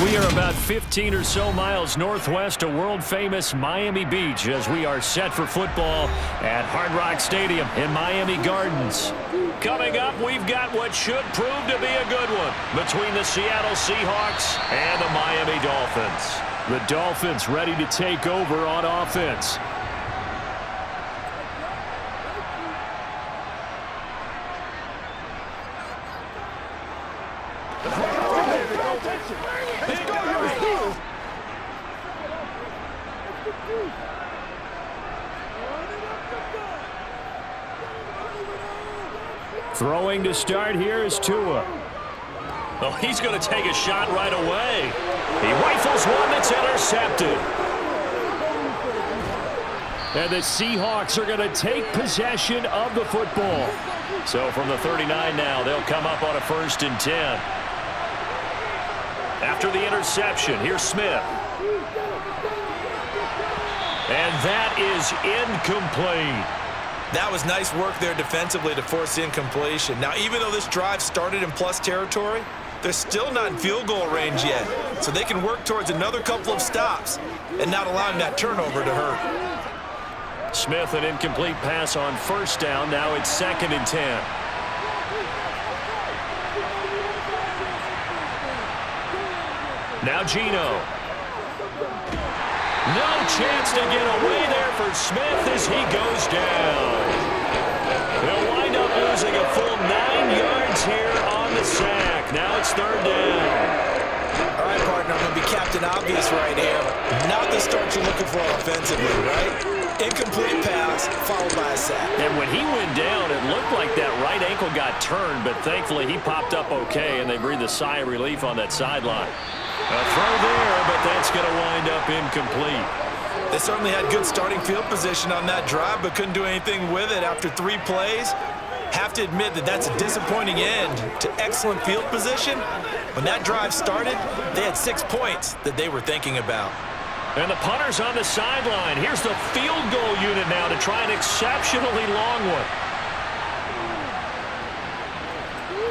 We are about 15 or so miles northwest of world-famous Miami Beach as we are set for football at Hard Rock Stadium in Miami Gardens. Coming up, we've got what should prove to be a good one between the Seattle Seahawks and the Miami Dolphins. The Dolphins ready to take over on offense. Throwing to start here is Tua. Oh, he's going to take a shot right away. He rifles one that's intercepted. And the Seahawks are going to take possession of the football. So from the 39 now, they'll come up on a 1st and 10. After the interception, here's Smith. And that is incomplete. That was nice work there defensively to force the incompletion. Now, even though this drive started in plus territory, they're still not in field goal range yet. So they can work towards another couple of stops and not allowing that turnover to hurt. Smith, an incomplete pass on 1st down. Now it's 2nd and 10. Now Geno. No chance to get away there for Smith as he goes down. They'll wind up losing a full 9 yards here on the sack. Now it's 3rd down. All right, partner, I'm going to be Captain Obvious right here. Not the start you're looking for offensively, right? Incomplete pass, followed by a sack. And when he went down, it looked like that right ankle got turned, but thankfully he popped up okay, and they breathed a sigh of relief on that sideline. A throw there, but that's going to wind up incomplete. They certainly had good starting field position on that drive, but couldn't do anything with it after 3 plays. Have to admit that that's a disappointing end to excellent field position. When that drive started, they had 6 points that they were thinking about. And the punter's on the sideline. Here's the field goal unit now to try an exceptionally long one.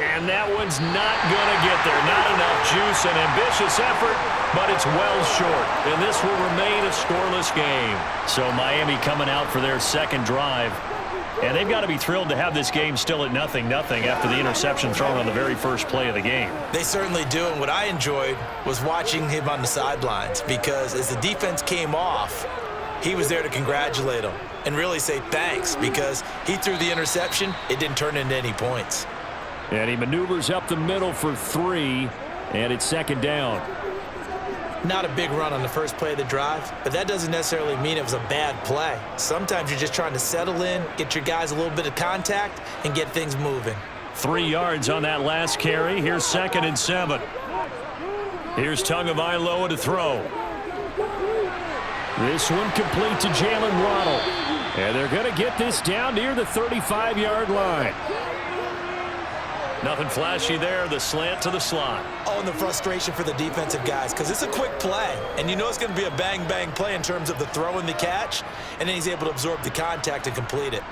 And that one's not going to get there. Not enough juice, an ambitious effort, but it's well short. And this will remain a scoreless game. So Miami coming out for their 2nd drive. And they've got to be thrilled to have this game still at 0-0 after the interception thrown on the very first play of the game. They certainly do, and what I enjoyed was watching him on the sidelines, because as the defense came off, he was there to congratulate them and really say thanks, because he threw the interception. It didn't turn into any points. And he maneuvers up the middle for 3, and it's 2nd down. Not a big run on the first play of the drive, but that doesn't necessarily mean it was a bad play. Sometimes you're just trying to settle in, get your guys a little bit of contact, and get things moving. 3 yards on that last carry. Here's 2nd and 7. Here's Tagovailoa to throw. This one complete to Jalen Waddle. And they're going to get this down near the 35-yard line. Nothing flashy there. The slant to the slot. Oh, and the frustration for the defensive guys, because it's a quick play. And you know it's going to be a bang-bang play in terms of the throw and the catch. And then he's able to absorb the contact and complete it.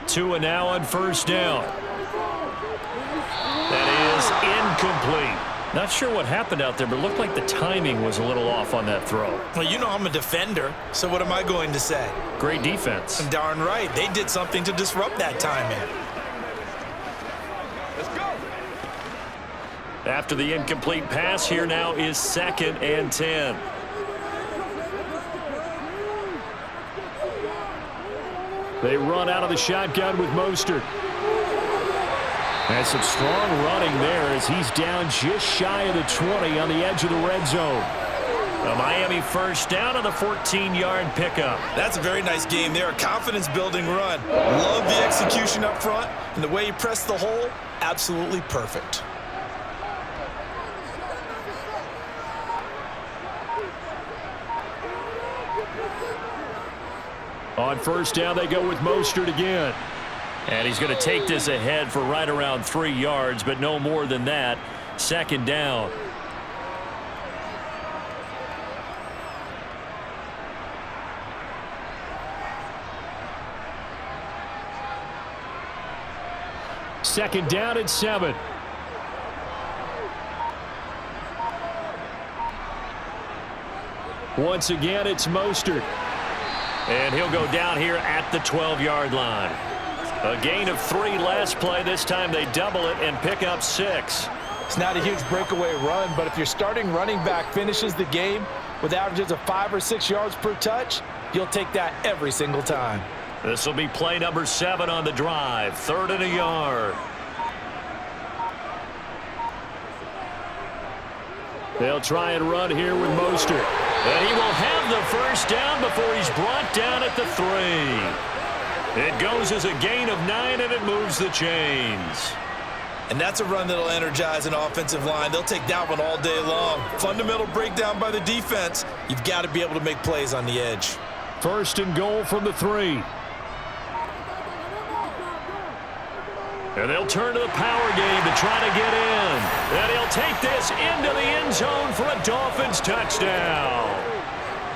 Tua now on 1st down. That is incomplete. Not sure what happened out there, but it looked like the timing was a little off on that throw. Well, you know I'm a defender, so what am I going to say? Great defense. Darn right. They did something to disrupt that timing. Let's go. After the incomplete pass, here now is 2nd and 10. They run out of the shotgun with Mostert. And some strong running there as he's down just shy of the 20 on the edge of the red zone. A Miami 1st down on the 14-yard pickup. That's a very nice game there. A confidence-building run. Love the execution up front. And the way he pressed the hole, absolutely perfect. On 1st down, they go with Mostert again. And he's going to take this ahead for right around 3 yards, but no more than that. 2nd down. second down and 7. Once again, it's Mostert. And he'll go down here at the 12-yard line. A gain of 3 last play. This time they double it and pick up 6. It's not a huge breakaway run, but if your starting running back finishes the game with averages of 5 or 6 yards per touch, you'll take that every single time. This will be play number 7 on the drive. 3rd and a yard. They'll try and run here with Mostert. And he will have the first down before he's brought down at the 3. It goes as a gain of 9, and it moves the chains. And that's a run that'll energize an offensive line. They'll take that one all day long. Fundamental breakdown by the defense. You've got to be able to make plays on the edge. 1st and goal from the 3. And they'll turn to the power game to try to get in. And he'll take this into the end zone for a Dolphins touchdown.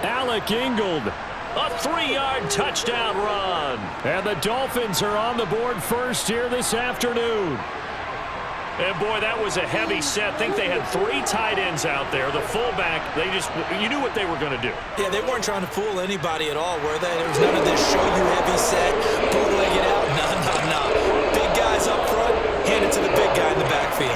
Alec Ingold, a 3-yard touchdown run. And the Dolphins are on the board first here this afternoon. And, boy, that was a heavy set. I think they had 3 tight ends out there. The fullback, you knew what they were going to do. Yeah, they weren't trying to fool anybody at all, were they? There was none of this show-you-heavy set, bootleg it out. No. Big guys up front, hand it to the big guy in the backfield.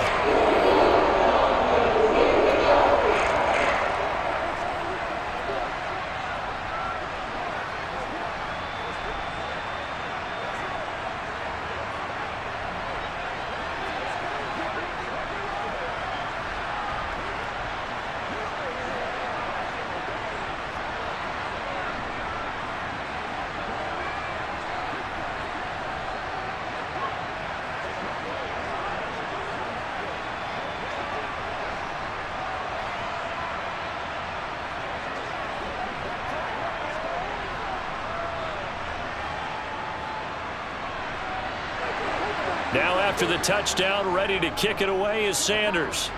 Now after the touchdown, ready to kick it away is Sanders.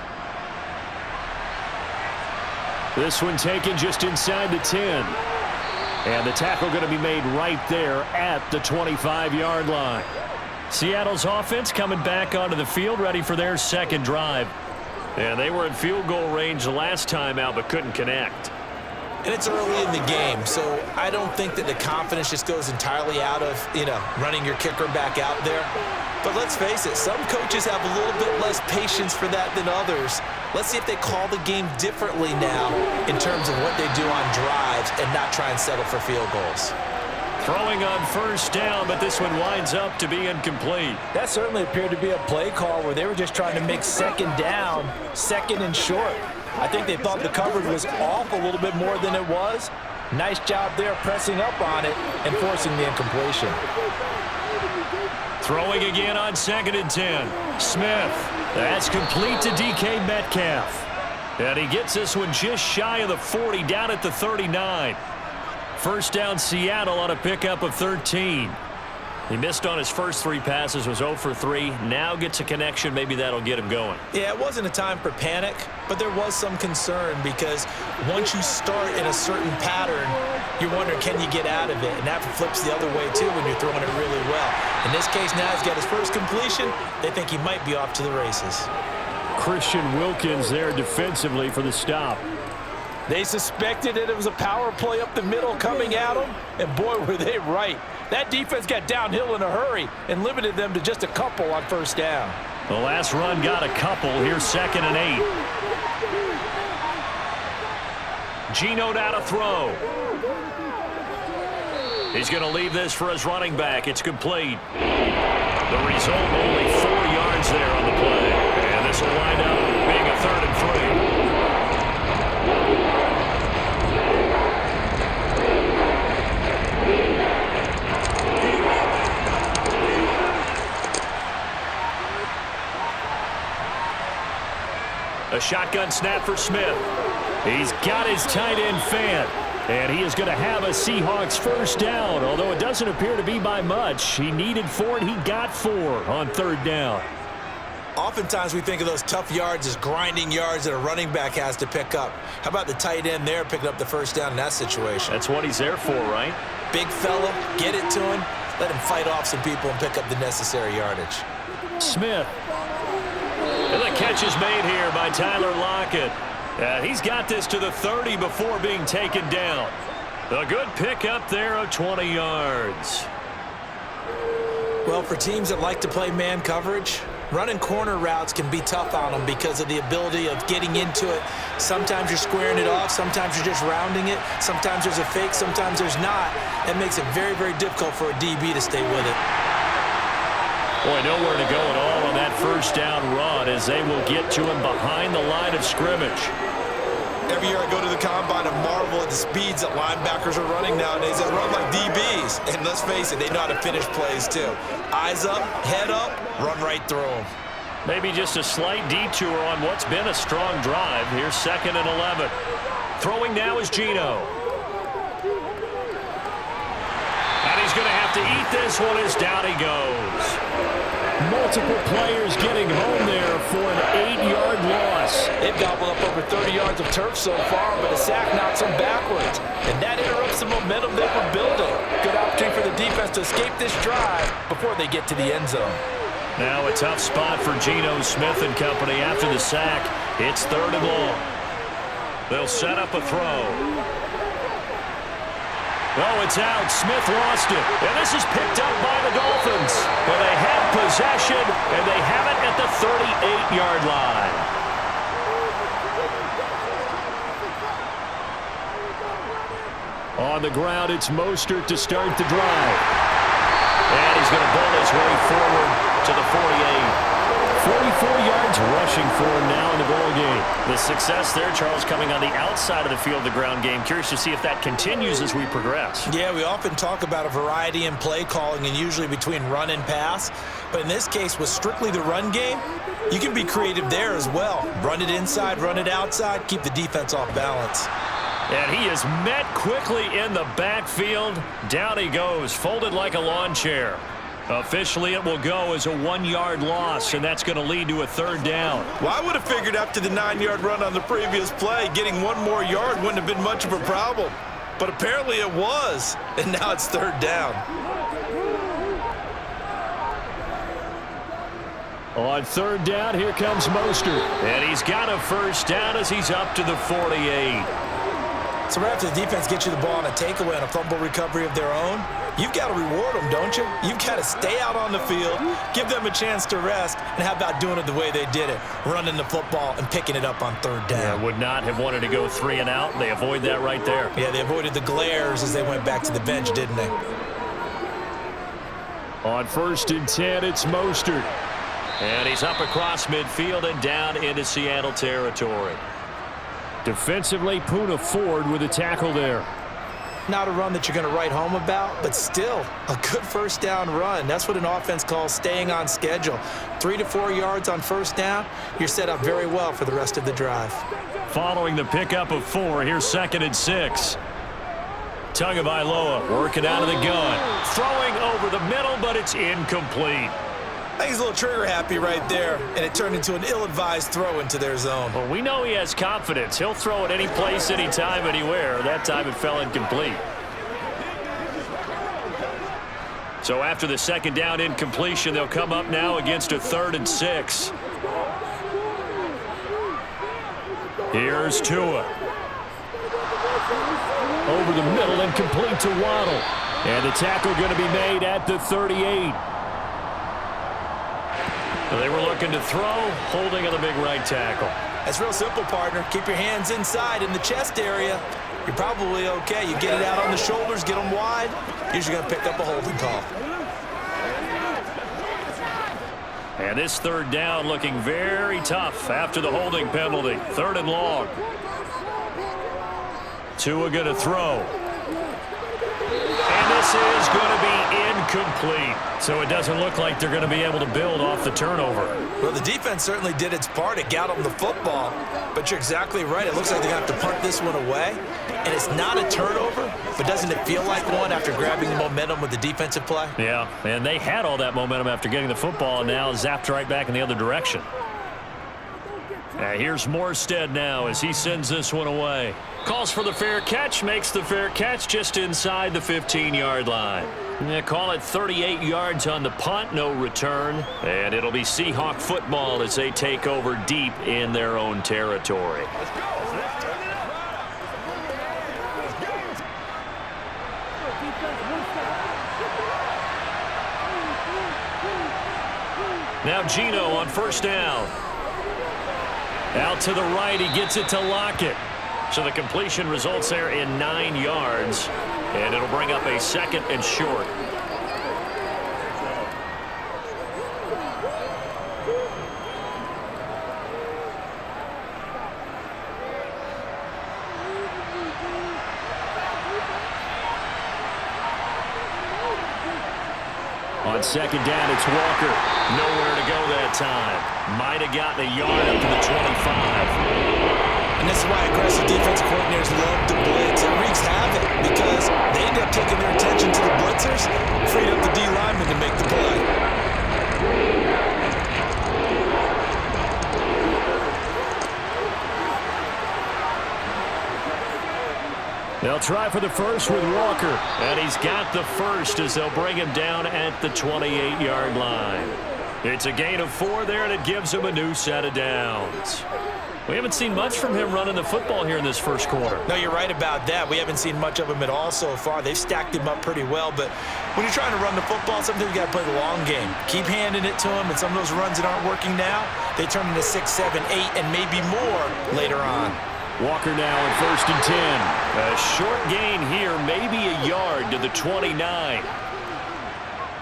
This one taken just inside the 10. And the tackle going to be made right there at the 25-yard line. Seattle's offense coming back onto the field, ready for their second drive. And they were in field goal range the last time out, but couldn't connect. And it's early in the game, so I don't think that the confidence just goes entirely out of, running your kicker back out there. But let's face it, some coaches have a little bit less patience for that than others. Let's see if they call the game differently now in terms of what they do on drives and not try and settle for field goals. Throwing on first down, but this one winds up to be incomplete. That certainly appeared to be a play call where they were just trying to make second down, second and short. I think they thought the coverage was off a little bit more than it was. Nice job there pressing up on it and forcing the incompletion. Throwing again on 2nd and 10. Smith. That's complete to DK Metcalf. And he gets this one just shy of the 40, down at the 39. First down Seattle on a pickup of 13. He missed on his first 3 passes, was 0 for 3. Now gets a connection. Maybe that'll get him going. Yeah, it wasn't a time for panic, but there was some concern because once you start in a certain pattern, you're wondering, can you get out of it? And that flips the other way, too, when you're throwing it really well. In this case, now he's got his first completion. They think he might be off to the races. Christian Wilkins there defensively for the stop. They suspected that it was a power play up the middle coming at them, and boy, were they right. That defense got downhill in a hurry and limited them to just a couple on first down. The last run got a couple. Here's 2nd and 8. Geno down to throw. He's going to leave this for his running back. It's complete. The result, only 4 yards there on the play. And this will wind up being a 3rd and 3. A shotgun snap for Smith. He's got his tight end fan. And he is going to have a Seahawks first down, although it doesn't appear to be by much. He needed 4, and he got 4 on 3rd down. Oftentimes we think of those tough yards as grinding yards that a running back has to pick up. How about the tight end there picking up the first down in that situation? That's what he's there for, right? Big fella, get it to him, let him fight off some people and pick up the necessary yardage. Smith. And the catch is made here by Tyler Lockett. He's got this to the 30 before being taken down. A good pickup there of 20 yards. Well, for teams that like to play man coverage, running corner routes can be tough on them because of the ability of getting into it. Sometimes you're squaring it off. Sometimes you're just rounding it. Sometimes there's a fake. Sometimes there's not. That makes it very, very difficult for a DB to stay with it. Boy, nowhere to go at all on that first down run as they will get to him behind the line of scrimmage. Every year I go to the combine and marvel at the speeds that linebackers are running nowadays. They run like DBs. And let's face it, they know how to finish plays too. Eyes up, head up, run right through them. Maybe just a slight detour on what's been a strong drive. Here's 2nd and 11. Throwing now is Geno. And he's going to have to eat this one as down he goes. Multiple players getting home there for an 8-yard loss. They've gobbled up over 30 yards of turf so far, but a sack knocks them backwards. And that interrupts the momentum they were building. Good opportunity for the defense to escape this drive before they get to the end zone. Now a tough spot for Geno Smith and company after the sack. It's 3rd and long. They'll set up a throw. Oh, it's out. Smith lost it. And this is picked up by the Dolphins. But they have possession, and they have it at the 38-yard line. On the ground, it's Mostert to start the drive. And he's going to bowl his way forward to the 48. 44 yards rushing for him now in the ball game. The success there, Charles, coming on the outside of the field, the ground game. Curious to see if that continues as we progress. Yeah, we often talk about a variety in play calling and usually between run and pass. But in this case, with strictly the run game, you can be creative there as well. Run it inside, run it outside, keep the defense off balance. And he is met quickly in the backfield. Down he goes, folded like a lawn chair. Officially, it will go as a 1-yard loss, and that's going to lead to a 3rd down. Well, I would have figured after the 9-yard run on the previous play, getting 1 more yard wouldn't have been much of a problem. But apparently it was, and now it's 3rd down. On 3rd down, here comes Mostert. And he's got a 1st down as he's up to the 48. So right after the defense gets you the ball on a takeaway and a fumble recovery of their own, you've got to reward them, don't you? You've got to stay out on the field, give them a chance to rest, and how about doing it the way they did it, running the football and picking it up on 3rd down. Yeah, would not have wanted to go 3 and out. They avoid that right there. Yeah, they avoided the glares as they went back to the bench, didn't they? On 1st and 10, it's Mostert. And he's up across midfield and down into Seattle territory. Defensively, Poona Ford with a tackle there. Not a run that you're going to write home about, but still a good 1st down run. That's what an offense calls staying on schedule. 3 to 4 yards on 1st down, you're set up very well for the rest of the drive. Following the pickup of 4, here's 2nd and 6. Tagovailoa working out of the gun. Throwing over the middle, but it's incomplete. I think he's a little trigger happy right there, and it turned into an ill-advised throw into their zone. Well, we know he has confidence. He'll throw it any place, anytime, anywhere. That time it fell incomplete. So after the 2nd down incompletion, they'll come up now against a 3rd and 6. Here's Tua. Over the middle and complete to Waddle. And the tackle going to be made at the 38. They were looking to throw, holding on the big right tackle. That's real simple, partner. Keep your hands inside in the chest area. You're probably okay. You get it out on the shoulders, get them wide. Usually going to pick up a holding call. And this 3rd down looking very tough after the holding penalty. 3rd and long. Tua going to throw. And this is going to be incomplete. So it doesn't look like they're going to be able to build off the turnover. Well, the defense certainly did its part. It got them the football. But you're exactly right. It looks like they're going to have to punt this one away. And it's not a turnover, but doesn't it feel like one after grabbing the momentum with the defensive play? Yeah, and they had all that momentum after getting the football and now zapped right back in the other direction. Here's Morstead now as he sends this one away. Calls for the fair catch, makes the fair catch just inside the 15-yard line. They call it 38 yards on the punt, no return. And it'll be Seahawk football as they take over deep in their own territory. Now Gino on first down. Out to the right, he gets it to Lockett. So the completion results there in 9 yards. And it'll bring up a 2nd and short. On 2nd down, it's Walker. Nowhere to go that time. Might have gotten a yard up to the 25. And this is why aggressive defensive coordinators love to blitz. It wreaks havoc because they end up taking their attention to the blitzers, freed up the D lineman to make the play. They'll try for the first with Walker, and he's got the first as they'll bring him down at the 28-yard line. It's a gain of 4 there, and it gives him a new set of downs. We haven't seen much from him running the football here in this first quarter. No, you're right about that. We haven't seen much of him at all so far. They've stacked him up pretty well, but when you're trying to run the football, sometimes you got to play the long game. Keep handing it to him, and some of those runs that aren't working now, they turn into 6, 7, 8, and maybe more later on. Walker now in 1st and 10. A short gain here, maybe a yard to the 29.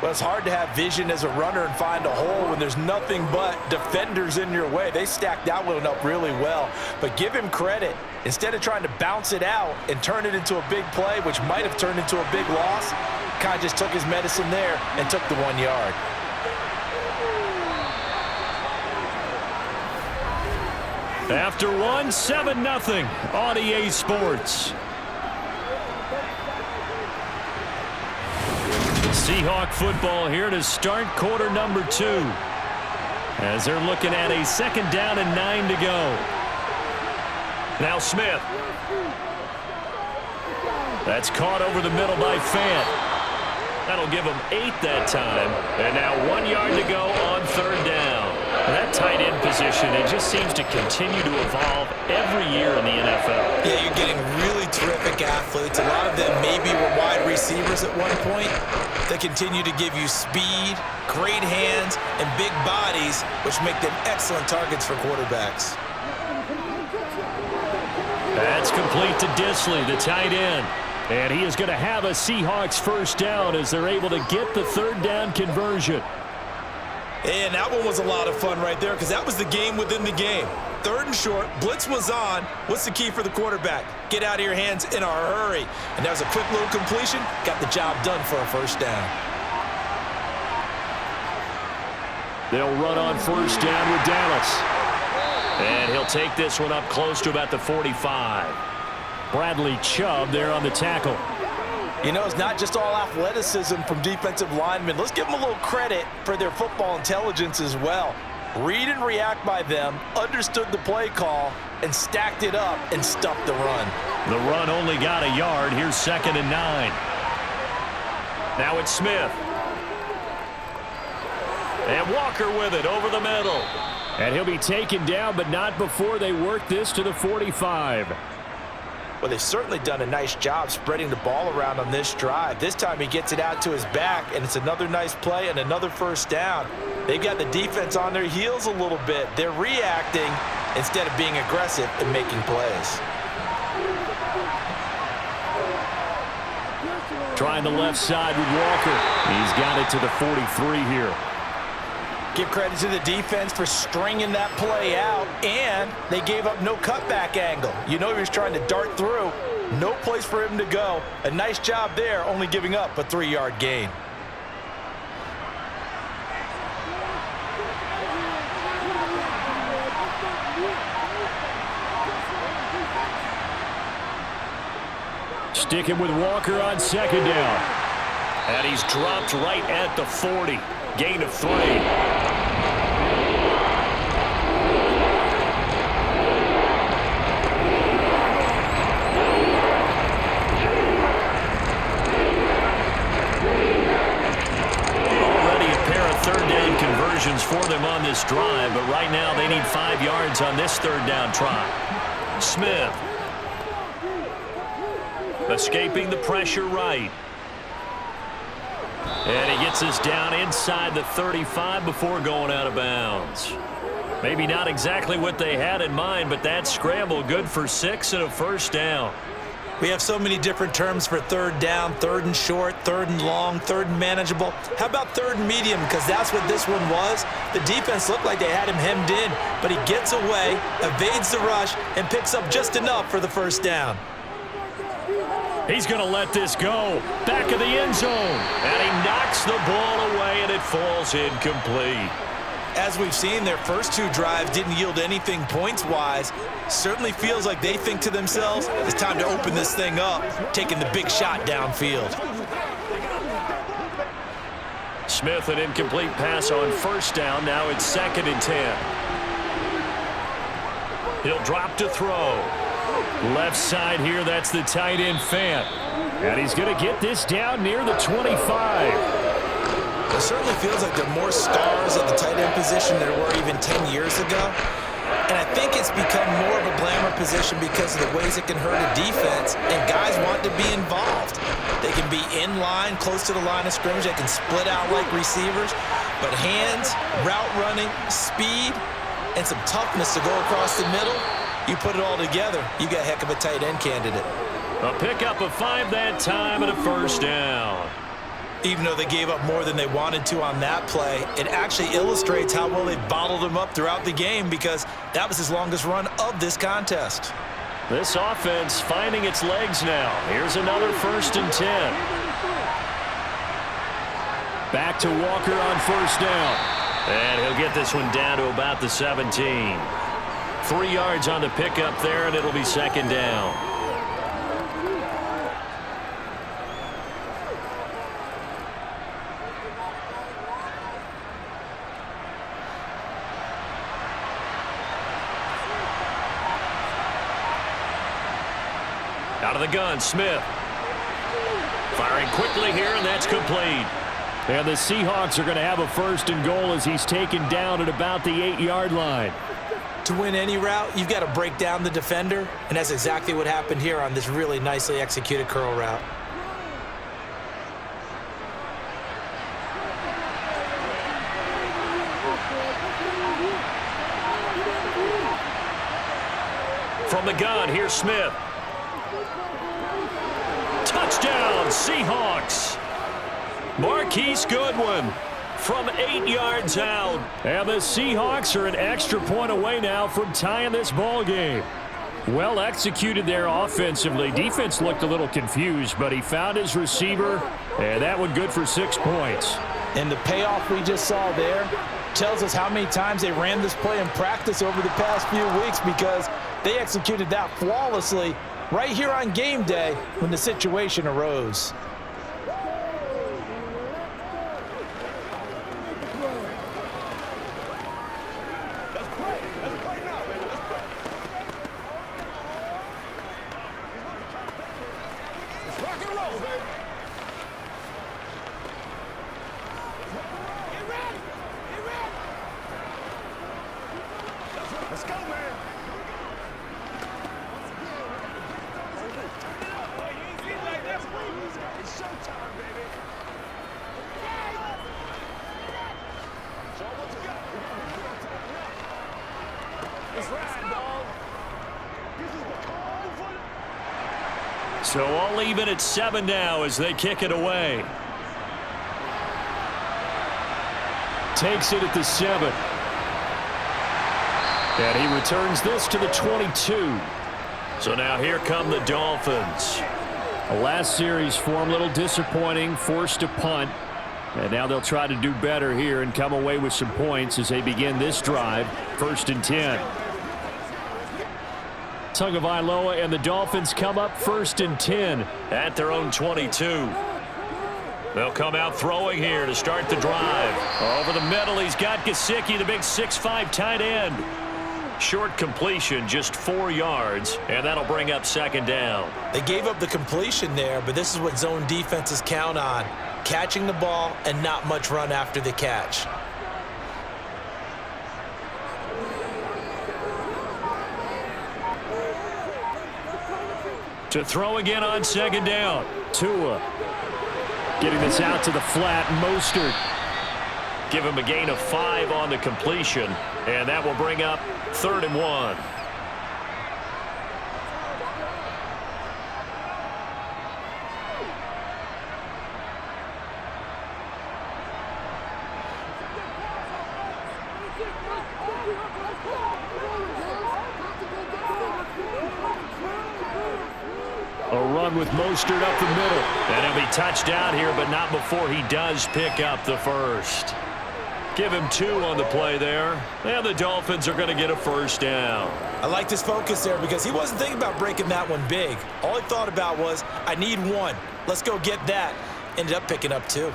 Well, it's hard to have vision as a runner and find a hole when there's nothing but defenders in your way. They stacked that one up really well. But give him credit. Instead of trying to bounce it out and turn it into a big play, which might have turned into a big loss, kind of just took his medicine there and took the 1 yard. After 7-0 on EA Sports. Seahawk football here to start quarter number 2. As they're looking at a 2nd down and 9 to go. Now Smith. That's caught over the middle by Fant. That'll give him 8 that time. And now 1 yard to go on 3rd down. That tight end position, it just seems to continue to evolve every year in the NFL. Yeah, you're getting really terrific athletes. A lot of them maybe were wide receivers at one point. They continue to give you speed, great hands, and big bodies, which make them excellent targets for quarterbacks. That's complete to Disley, the tight end. And he is going to have a Seahawks 1st down as they're able to get the 3rd down conversion. And that one was a lot of fun right there because that was the game within the game. 3rd and short, blitz was on. What's the key for the quarterback? Get out of your hands in a hurry. And that was a quick little completion. Got the job done for a 1st down. They'll run on 1st down with Dallas. And he'll take this one up close to about the 45. Bradley Chubb there on the tackle. You know, it's not just all athleticism from defensive linemen. Let's give them a little credit for their football intelligence as well. Read and react by them, understood the play call, and stacked it up and stuffed the run. The run only got a yard. Here's 2nd and 9. Now it's Smith. And Walker with it over the middle. And he'll be taken down, but not before they work this to the 45. Well, they've certainly done a nice job spreading the ball around on this drive. This time he gets it out to his back, and it's another nice play and another 1st down. They've got the defense on their heels a little bit. They're reacting instead of being aggressive and making plays. Trying the left side with Walker. He's got it to the 43 here. Give credit to the defense for stringing that play out, and they gave up no cutback angle. You know he was trying to dart through. No place for him to go. A nice job there, only giving up a 3-yard gain. Sticking with Walker on 2nd down. And he's dropped right at the 40. Gain of 3. this drive, but right now they need 5 yards on this third down try. Smith. Escaping the pressure right. And he gets us down inside the 35 before going out of bounds. Maybe not exactly what they had in mind, but that scramble good for 6 and a first down. We have so many different terms for third down, third and short, third and long, third and manageable. How about third and medium? Because that's what this one was. The defense looked like they had him hemmed in, but he gets away, evades the rush, and picks up just enough for the first down. He's going to let this go. Back of the end zone. And he knocks the ball away, and it falls incomplete. As we've seen, their first 2 drives didn't yield anything points-wise. Certainly feels like they think to themselves, it's time to open this thing up, taking the big shot downfield. Smith, an incomplete pass on first down. Now it's 2nd and 10. He'll drop to throw. Left side here, that's the tight end Fant. And he's going to get this down near the 25. It certainly feels like there are more stars at the tight end position than there were even 10 years ago. And I think it's become more of a glamour position because of the ways it can hurt a defense, and guys want to be involved. They can be in line, close to the line of scrimmage. They can split out like receivers. But hands, route running, speed, and some toughness to go across the middle, you put it all together, you got a heck of a tight end candidate. A pickup of 5 that time and a first down. Even though they gave up more than they wanted to on that play, it actually illustrates how well they bottled them up throughout the game because that was his longest run of this contest. This offense finding its legs now. Here's another 1st and 10. Back to Walker on first down. And he'll get this one down to about the 17. 3 yards on the pickup there, and it'll be 2nd down. Out of the gun, Smith. Firing quickly here, and that's complete. And the Seahawks are going to have a 1st and goal as he's taken down at about the 8-yard line. To win any route, you've got to break down the defender, and that's exactly what happened here on this really nicely executed curl route. From the gun, here's Smith. Touchdown, Seahawks. Marquise Goodwin from 8 yards out. And the Seahawks are an extra point away now from tying this ball game. Well executed there offensively. Defense looked a little confused, but he found his receiver, and that one good for 6 points. And the payoff we just saw there tells us how many times they ran this play in practice over the past few weeks because they executed that flawlessly right here on game day when the situation arose. So all even at 7 now as they kick it away. Takes it at the 7. And he returns this to the 22. So now here come the Dolphins. The last series form a little disappointing, forced to punt. And now they'll try to do better here and come away with some points as they begin this drive. 1st and 10. Tagovailoa and the Dolphins come up 1st and 10 at their own 22. They'll come out throwing here to start the drive. Over the middle, he's got Gesicki, the big 6'5" tight end. Short completion, just 4 yards, and that'll bring up 2nd down. They gave up the completion there, but this is what zone defenses count on. Catching the ball and not much run after the catch. To throw again on second down. Tua getting this out to the flat. Mostert. Give him a gain of 5 on the completion, and that will bring up 3rd and 1. A run with Mostert up the middle. And he'll be touched down here, but not before he does pick up the first. Give him 2 on the play there. And the Dolphins are going to get a first down. I liked his focus there because he wasn't thinking about breaking that one big. All he thought about was, I need 1. Let's go get that. Ended up picking up 2.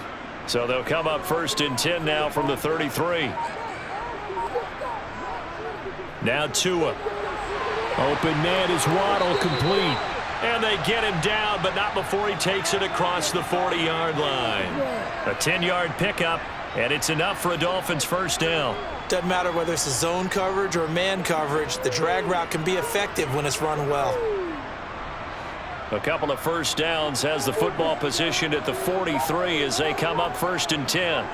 So they'll come up 1st and 10 now from the 33. Now Tua. Open man is Waddle, complete. And they get him down, but not before he takes it across the 40-yard line. A 10-yard pickup, and it's enough for a Dolphins first down. Doesn't matter whether it's a zone coverage or man coverage, the drag route can be effective when it's run well. A couple of first downs has the football positioned at the 43 as they come up 1st and 10.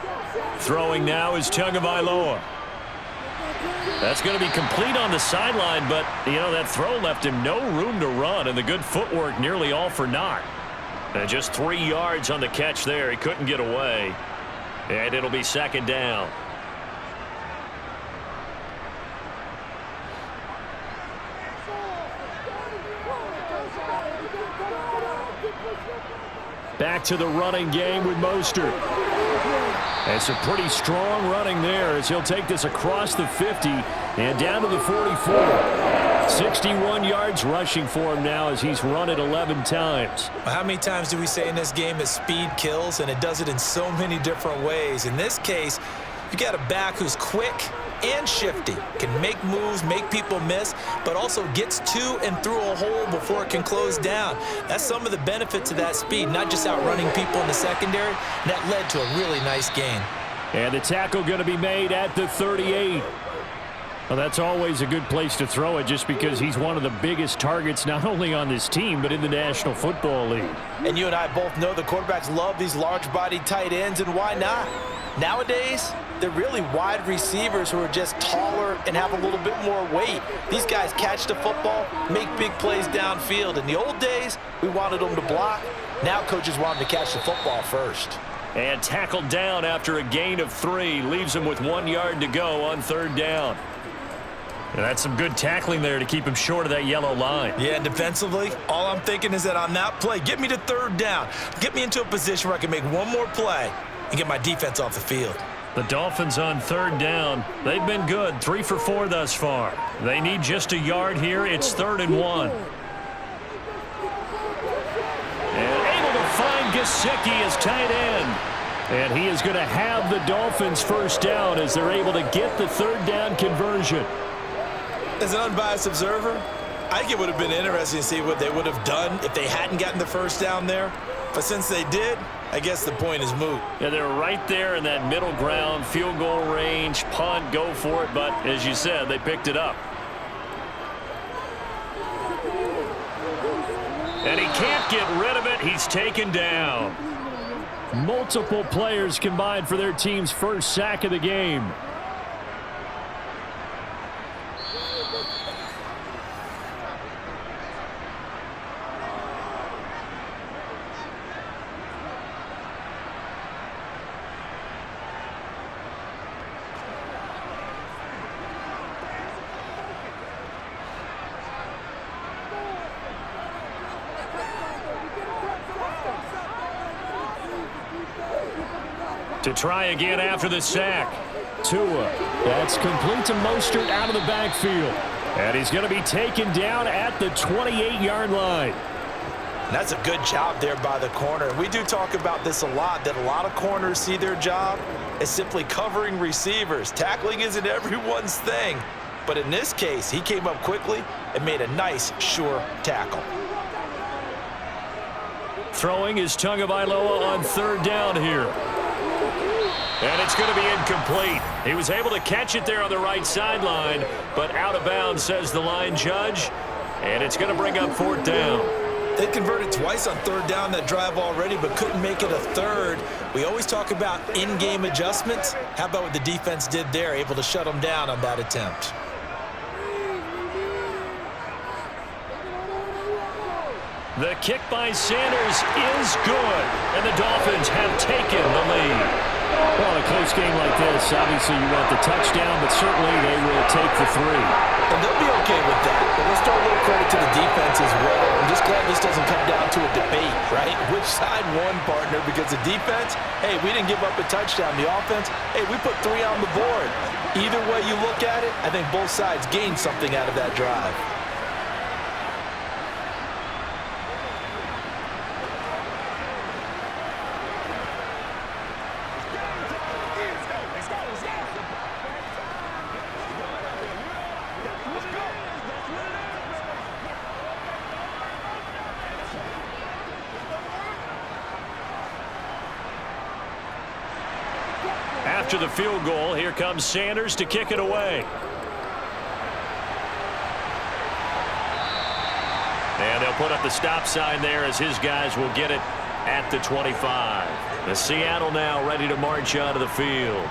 Throwing now is Tagovailoa. That's going to be complete on the sideline, but, you know, that throw left him no room to run, and the good footwork nearly all for naught. And just 3 yards on the catch there. He couldn't get away. And it'll be 2nd down. Back to the running game with Mostert. And some pretty strong running there as he'll take this across the 50 and down to the 44. 61 yards rushing for him now as he's run it 11 times. How many times do we say in this game that speed kills, and it does it in so many different ways? In this case, you got a back who's quick and shifty, can make moves, make people miss, but also gets to and through a hole before it can close down. That's some of the benefits of that speed, not just outrunning people in the secondary. And that led to a really nice gain. And the tackle going to be made at the 38. Well, that's always a good place to throw it just because he's one of the biggest targets not only on this team but in the National Football League. And you and I both know the quarterbacks love these large-bodied tight ends, and why not? Nowadays, they're really wide receivers who are just taller and have a little bit more weight. These guys catch the football, make big plays downfield. In the old days, we wanted them to block. Now coaches want them to catch the football first. And tackled down after a gain of 3. Leaves him with 1 yard to go on 3rd down. And that's some good tackling there to keep him short of that yellow line. Yeah, defensively, all I'm thinking is that on that play, get me to 3rd down. Get me into a position where I can make one more play and get my defense off the field. The Dolphins on 3rd down. They've been good, 3 for 4 thus far. They need just a yard here. It's 3rd and 1. And able to find Gesicki as tight end. And he is going to have the Dolphins first down as they're able to get the 3rd down conversion. As an unbiased observer, I think it would have been interesting to see what they would have done if they hadn't gotten the first down there. But since they did, I guess the point is moot. Yeah, they're right there in that middle ground, field goal range, punt, go for it. But as you said, they picked it up. And he can't get rid of it. He's taken down. Multiple players combined for their team's first sack of the game. To try again after the sack. Tua. That's complete to Mostert out of the backfield. And he's going to be taken down at the 28-yard line. And that's a good job there by the corner. We do talk about this a lot, that a lot of corners see their job as simply covering receivers. Tackling isn't everyone's thing. But in this case, he came up quickly and made a nice, sure tackle. Throwing is Tagovailoa on 3rd down here. And it's going to be incomplete. He was able to catch it there on the right sideline, but out of bounds, says the line judge. And it's going to bring up 4th down. They converted twice on third down that drive already, but couldn't make it a third. We always talk about in-game adjustments. How about what the defense did there, able to shut them down on that attempt? The kick by Sanders is good, and the Dolphins have taken the lead. Well, in a close game like this, obviously you want the touchdown, but certainly they will take the 3. And they'll be okay with that. But let's throw a little credit to the defense as well. I'm just glad this doesn't come down to a debate, right? Which side won, partner? Because the defense, hey, we didn't give up a touchdown. The offense, hey, we put 3 on the board. Either way you look at it, I think both sides gained something out of that drive. After the field goal, here comes Sanders to kick it away. And they'll put up the stop sign there as his guys will get it at the 25. The Seattle now ready to march out of the field.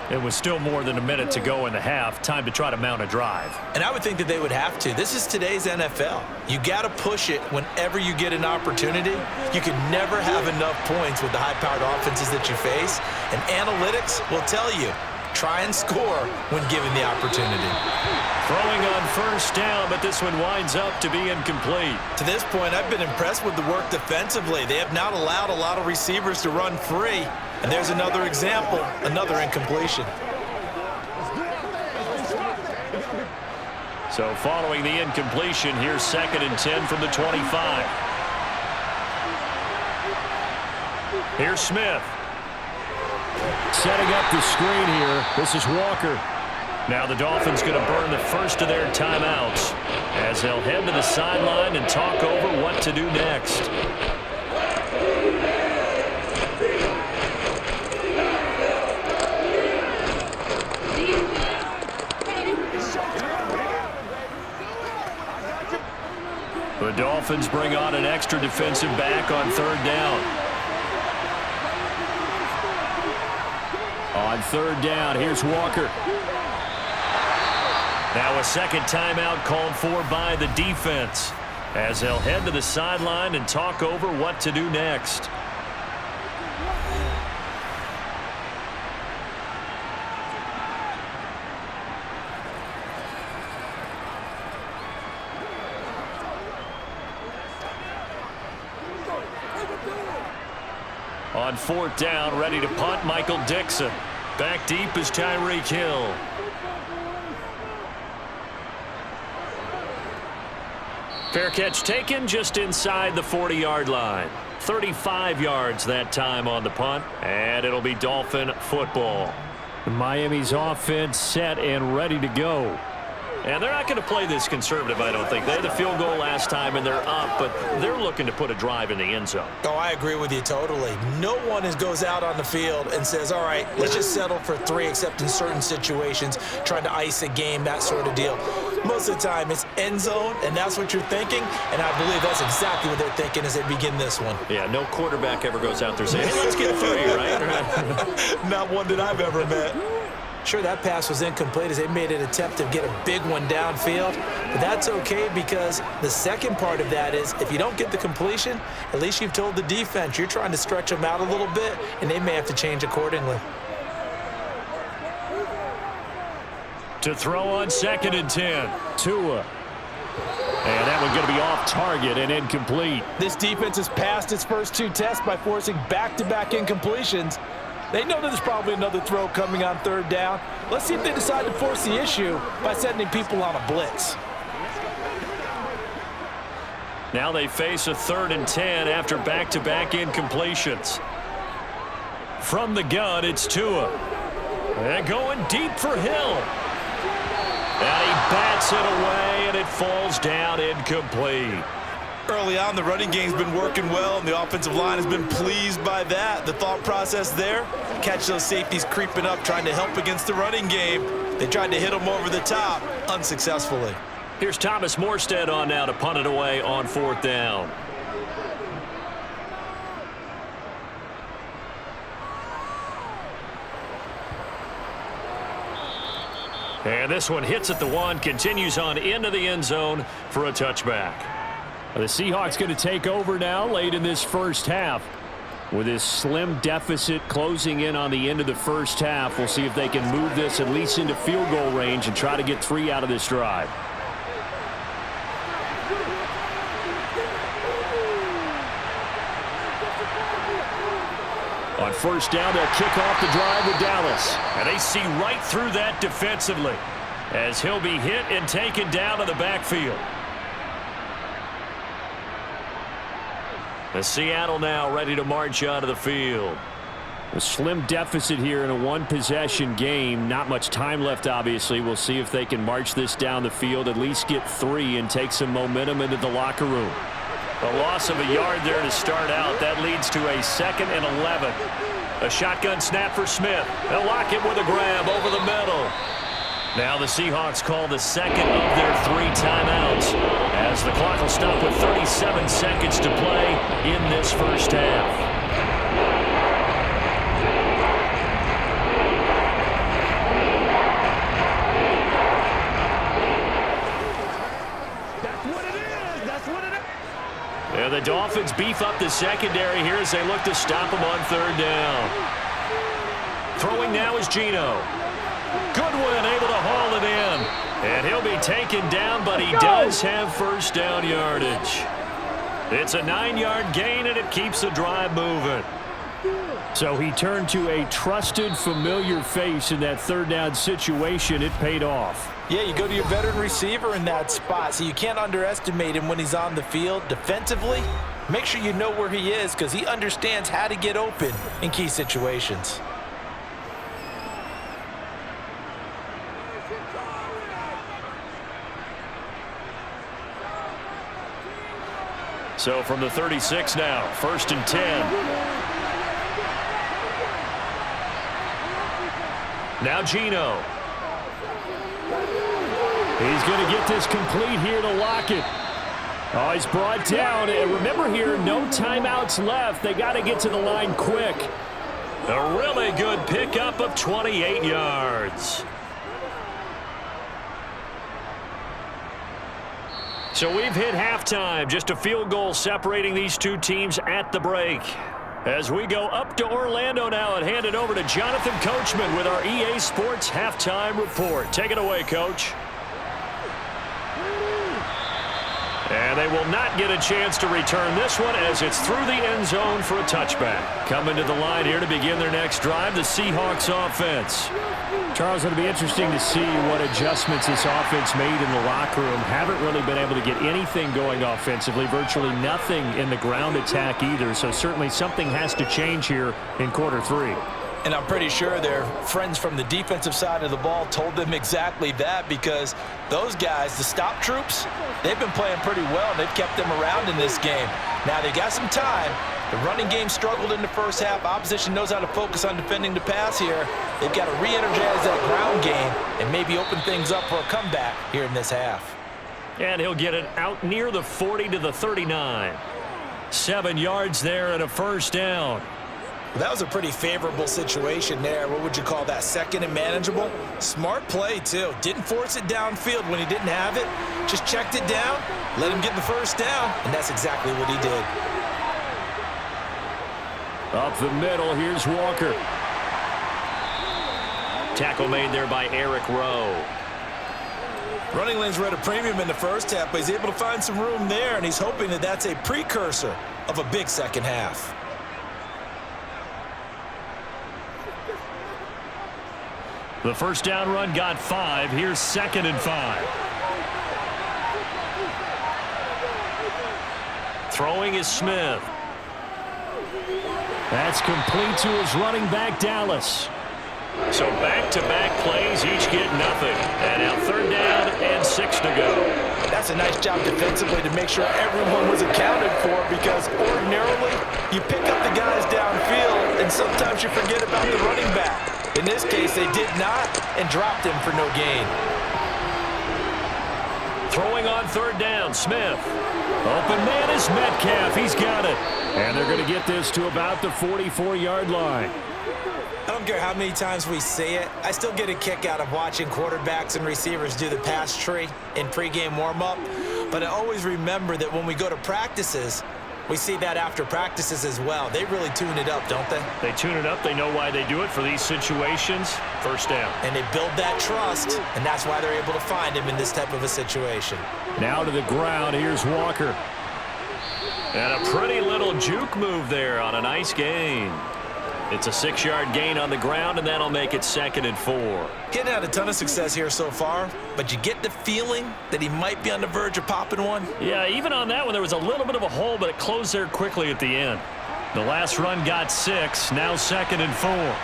It was still more than a minute to go in the half. Time to try to mount a drive. And I would think that they would have to. This is today's NFL. You got to push it whenever you get an opportunity. You can never have enough points with the high-powered offenses that you face. And analytics will tell you, try and score when given the opportunity. Throwing on first down, but this one winds up to be incomplete. To this point, I've been impressed with the work defensively. They have not allowed a lot of receivers to run free. And there's another example, another incompletion. So following the incompletion, here's 2nd and 10 from the 25. Here's Smith. Setting up the screen here. This is Walker. Now the Dolphins going to burn the first of their timeouts as they'll head to the sideline and talk over what to do next. The Dolphins bring on an extra defensive back on third down. On third down, here's Walker. Now a second timeout called for by the defense as they'll head to the sideline and talk over what to do next. On fourth down, ready to punt, Michael Dixon. Back deep is Tyreek Hill. Fair catch taken just inside the 40-yard line. 35 yards that time on the punt, and it'll be Dolphin football. Miami's offense set and ready to go. And they're not going to play this conservative, I don't think. They had the field goal last time, and they're up, but they're looking to put a drive in the end zone. Oh, I agree with you totally. No one goes out on the field and says, all right, let's just settle for 3, except in certain situations, trying to ice a game, that sort of deal. Most of the time, it's end zone, and that's what you're thinking, and I believe that's exactly what they're thinking as they begin this one. Yeah, no quarterback ever goes out there saying, hey, let's get 3, right? Not one that I've ever met. Sure, that pass was incomplete as they made an attempt to get a big one downfield. But that's okay because the second part of that is if you don't get the completion, at least you've told the defense you're trying to stretch them out a little bit, and they may have to change accordingly. To throw on 2nd and 10, Tua. And that one going to be off target and incomplete. This defense has passed its first 2 tests by forcing back-to-back incompletions. They know there's probably another throw coming on third down. Let's see if they decide to force the issue by sending people on a blitz. Now they face a 3rd and 10 after back-to-back incompletions. From the gun, it's Tua. And going deep for Hill. And he bats it away, and it falls down incomplete. Early on, the running game's been working well, and the offensive line has been pleased by that. The thought process there, catch those safeties creeping up, trying to help against the running game. They tried to hit them over the top, unsuccessfully. Here's Thomas Morstead on now to punt it away on 4th down. And this one hits at the 1, continues on into the end zone for a touchback. The Seahawks going to take over now late in this first half. With this slim deficit closing in on the end of the first half, we'll see if they can move this at least into field goal range and try to get 3 out of this drive. On first down, they'll kick off the drive with Dallas. And they see right through that defensively as he'll be hit and taken down to the backfield. The Seattle now ready to march onto the field. A slim deficit here in a one-possession game. Not much time left, obviously. We'll see if they can march this down the field, at least get 3 and take some momentum into the locker room. A loss of a yard there to start out. That leads to a 2nd and 11. A shotgun snap for Smith. They'll lock it with a grab over the middle. Now the Seahawks call the second of their 3 timeouts as the clock will stop with 37 seconds to play in this first half. And the Dolphins beef up the secondary here as they look to stop them on 3rd down. Throwing now is Geno. Goodwin able to haul it in. And he'll be taken down, but he does have first down yardage. It's a 9-yard gain, and it keeps the drive moving. So he turned to a trusted, familiar face in that 3rd down situation. It paid off. Yeah, you go to your veteran receiver in that spot, so you can't underestimate him when he's on the field. Defensively, make sure you know where he is because he understands how to get open in key situations. So from the 36 now, 1st and 10. Now Geno. He's going to get this complete here to lock it. Oh, he's brought down. And remember here, no timeouts left. They got to get to the line quick. A really good pickup of 28 yards. So we've hit halftime. Just a field goal separating these two teams at the break. As we go up to Orlando now and hand it over to Jonathan Coachman with our EA Sports Halftime Report. Take it away, Coach. And they will not get a chance to return this one as it's through the end zone for a touchback. Coming to the line here to begin their next drive, the Seahawks offense. Charles, it'll be interesting to see what adjustments this offense made in the locker room. Haven't really been able to get anything going offensively, virtually nothing in the ground attack either. So certainly something has to change here in quarter 3. And I'm pretty sure their friends from the defensive side of the ball told them exactly that because those guys, the stop troops, they've been playing pretty well. They've kept them around in this game. Now they got some time. The running game struggled in the first half. Opposition knows how to focus on defending the pass here. They've got to re-energize that ground game and maybe open things up for a comeback here in this half. And he'll get it out near the 40 to the 39. 7 yards there and a first down. Well, that was a pretty favorable situation there. What would you call that? 2nd and manageable? Smart play, too. Didn't force it downfield when he didn't have it. Just checked it down, let him get the first down, and that's exactly what he did. Up the middle, here's Walker. Tackle made there by Eric Rowe. Running lanes were at a premium in the first half, but he's able to find some room there, and he's hoping that that's a precursor of a big second half. The first down run got 5. Here's 2nd and 5. Throwing is Smith. That's complete to his running back, Dallas. So back-to-back plays, each get nothing. And now 3rd down and 6 to go. That's a nice job defensively to make sure everyone was accounted for because ordinarily you pick up the guys downfield and sometimes you forget about the running back. In this case, they did not and dropped him for no gain. Throwing on third down, Smith. Open man is Metcalf. He's got it. And they're going to get this to about the 44-yard line. I don't care how many times we see it. I still get a kick out of watching quarterbacks and receivers do the pass tree in pregame warm-up. But I always remember that when we go to practices, we see that after practices as well. They really tune it up, don't they? They tune it up. They know why they do it for these situations. First down. And they build that trust, and that's why they're able to find him in this type of a situation. Now to the ground. Here's Walker. And a pretty little juke move there on a nice gain. It's a 6-yard gain on the ground, and that'll make it 2nd and 4. He hadn't had a ton of success here so far, but you get the feeling that he might be on the verge of popping one. Yeah, even on that one, there was a little bit of a hole, but it closed there quickly at the end. The last run got 6, now 2nd and 4.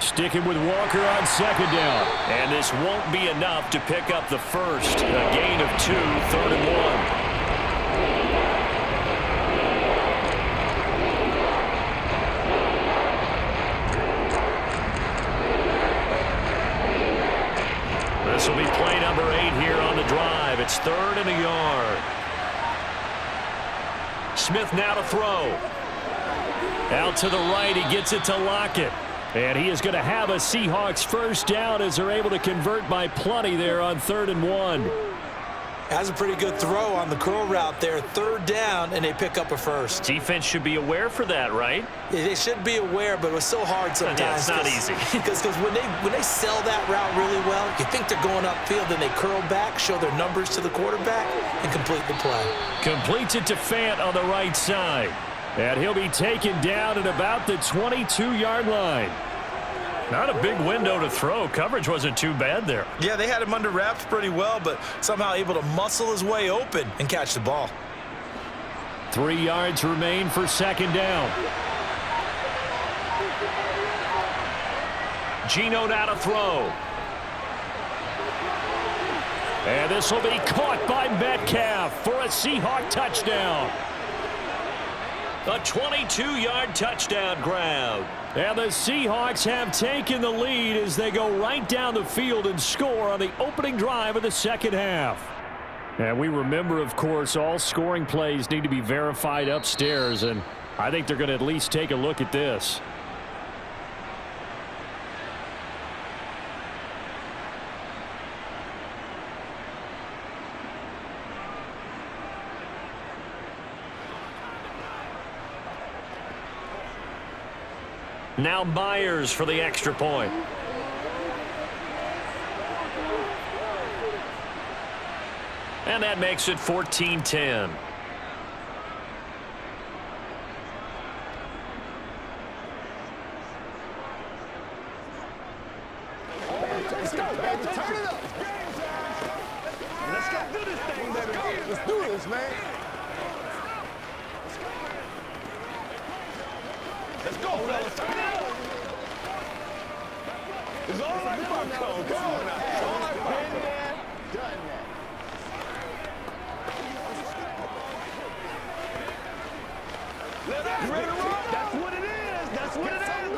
Sticking with Walker on 2nd down. And this won't be enough to pick up the first. A gain of 2, 3rd and 1. This will be play number 8 here on the drive. It's 3rd and a yard. Smith now to throw. Out to the right, he gets it to Lockett. And he is going to have a Seahawks first down as they're able to convert by plenty there on 3rd and 1. Has a pretty good throw on the curl route there. 3rd down, and they pick up a first. Defense should be aware for that, right? They should be aware, but it was so hard sometimes. Yeah, it's not easy. Because when they sell that route really well, you think they're going upfield, then they curl back, show their numbers to the quarterback, and complete the play. Completes it to Fant on the right side. And he'll be taken down at about the 22-yard line. Not a big window to throw. Coverage wasn't too bad there. Yeah, they had him under wraps pretty well, but somehow able to muscle his way open and catch the ball. 3 yards remain for 2nd down. Geno now to throw. And this will be caught by Metcalf for a Seahawk touchdown. A 22-yard touchdown grab. And the Seahawks have taken the lead as they go right down the field and score on the opening drive of the second half. And we remember, of course, all scoring plays need to be verified upstairs, and I think they're going to at least take a look at this. Now Myers for the extra point. And that makes it 14-10. Let's go, baby. Turn it up. Let's go do this thing, baby. Let's do this, man. Let's go, fellas. Turn it up. It's all right, Marco. Come on now. It's all right, Marco. Done that. You ready to roll? That's what it is. That's what it is, baby.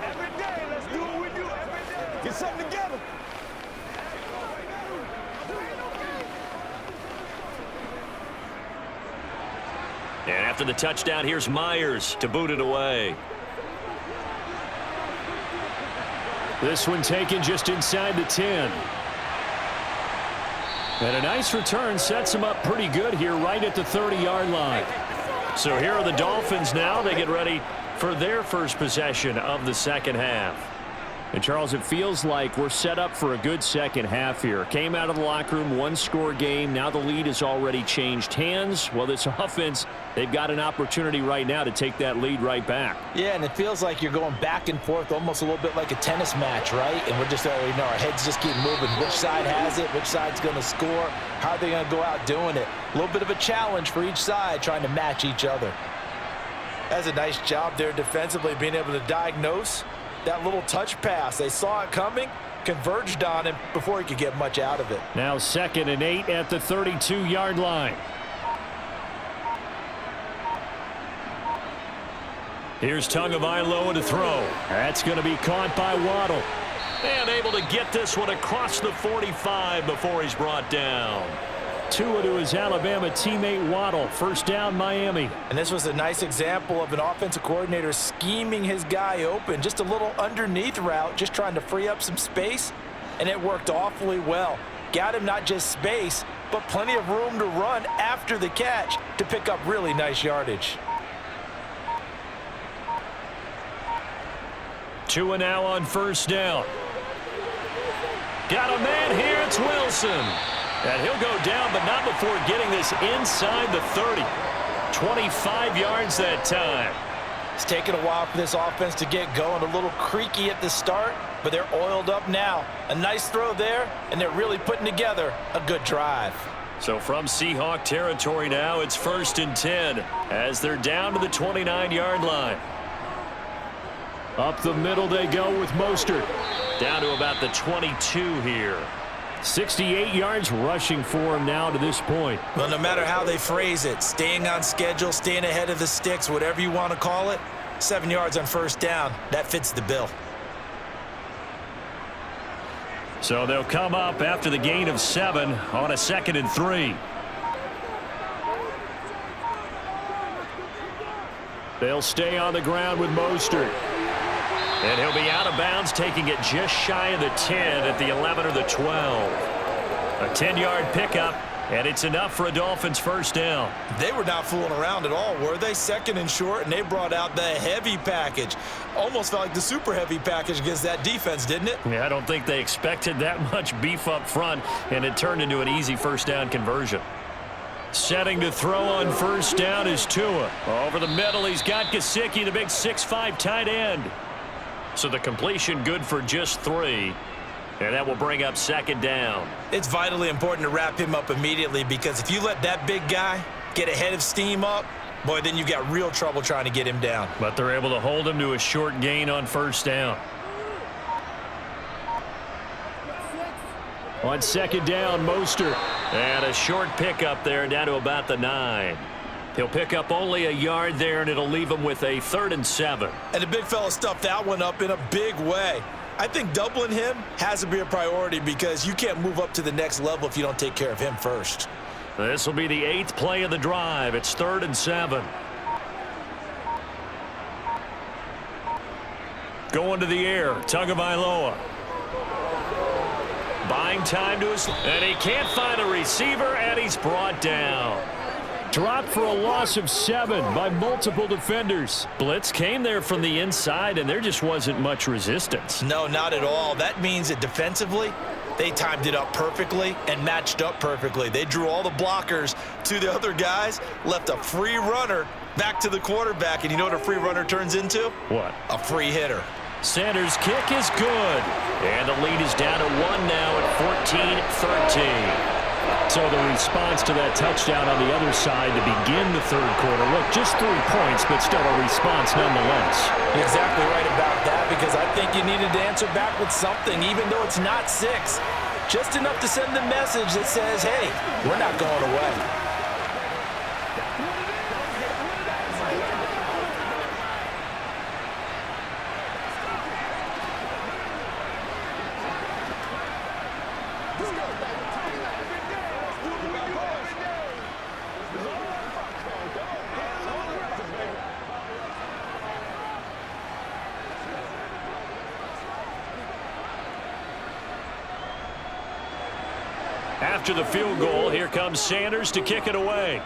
Every day, let's do what we do every day. Get something together. And after the touchdown, here's Myers to boot it away. This one taken just inside the 10. And a nice return sets him up pretty good here right at the 30-yard line. So here are the Dolphins now. They get ready for their first possession of the second half. And, Charles, it feels like we're set up for a good second half here. Came out of the locker room, one-score game. Now the lead has already changed hands. Well, this offense, they've got an opportunity right now to take that lead right back. Yeah, and it feels like you're going back and forth almost a little bit like a tennis match, right? And we're just, our heads just keep moving. Which side has it? Which side's going to score? How are they going to go out doing it? A little bit of a challenge for each side trying to match each other. That's a nice job there defensively, being able to diagnose that little touch pass. They saw it coming, converged on him before he could get much out of it. Now 2nd and 8 at the 32-yard line. Here's Tagovailoa to throw. That's going to be caught by Waddle. And able to get this one across the 45 before he's brought down. Tua to his Alabama teammate Waddle. First down, Miami. And this was a nice example of an offensive coordinator scheming his guy open. Just a little underneath route, just trying to free up some space. And it worked awfully well. Got him not just space, but plenty of room to run after the catch to pick up really nice yardage. Tua now on first down. Got a man here. It's Wilson. And he'll go down, but not before getting this inside the 30. 25 yards that time. It's taken a while for this offense to get going. A little creaky at the start, but they're oiled up now. A nice throw there, and they're really putting together a good drive. So from Seahawk territory now, it's 1st and 10 as they're down to the 29-yard line. Up the middle they go with Mostert. Down to about the 22 here. 68 yards rushing for him now to this point. Well, no matter how they phrase it, staying on schedule, staying ahead of the sticks, whatever you want to call it, 7 yards on first down, that fits the bill. So they'll come up after the gain of 7 on a 2nd and 3. They'll stay on the ground with Mostert. And he'll be out of bounds, taking it just shy of the 10 at the 11 or the 12. A 10-yard pickup, and it's enough for a Dolphins first down. They were not fooling around at all, were they? 2nd and short, and they brought out the heavy package. Almost felt like the super heavy package against that defense, didn't it? Yeah, I don't think they expected that much beef up front, and it turned into an easy first down conversion. Setting to throw on first down is Tua. Over the middle, he's got Gesicki, the big 6'5" tight end. So the completion good for just 3. And that will bring up 2nd down. It's vitally important to wrap him up immediately because if you let that big guy get ahead of steam up, boy, then you've got real trouble trying to get him down. But they're able to hold him to a short gain on first down. On 2nd down, Mostert. And a short pickup there down to about the 9. He'll pick up only a yard there, and it'll leave him with a 3rd and 7. And the big fella stuffed that one up in a big way. I think doubling him has to be a priority because you can't move up to the next level if you don't take care of him first. This will be the 8th play of the drive. It's 3rd and 7. Going to the air, Tagovailoa. Buying time to his, and he can't find a receiver, and he's brought down. Dropped for a loss of 7 by multiple defenders. Blitz came there from the inside, and there just wasn't much resistance. No, not at all. That means that defensively, they timed it up perfectly and matched up perfectly. They drew all the blockers to the other guys, left a free runner back to the quarterback, and you know what a free runner turns into? What? A free hitter. Sanders' kick is good. And the lead is down to 1 now at 14-13. So the response to that touchdown on the other side to begin the 3rd quarter. Look, just 3 points, but still a response nonetheless. You're exactly right about that because I think you needed to answer back with something, even though it's not 6. Just enough to send the message that says, hey, we're not going away. After the field goal, here comes Sanders to kick it away.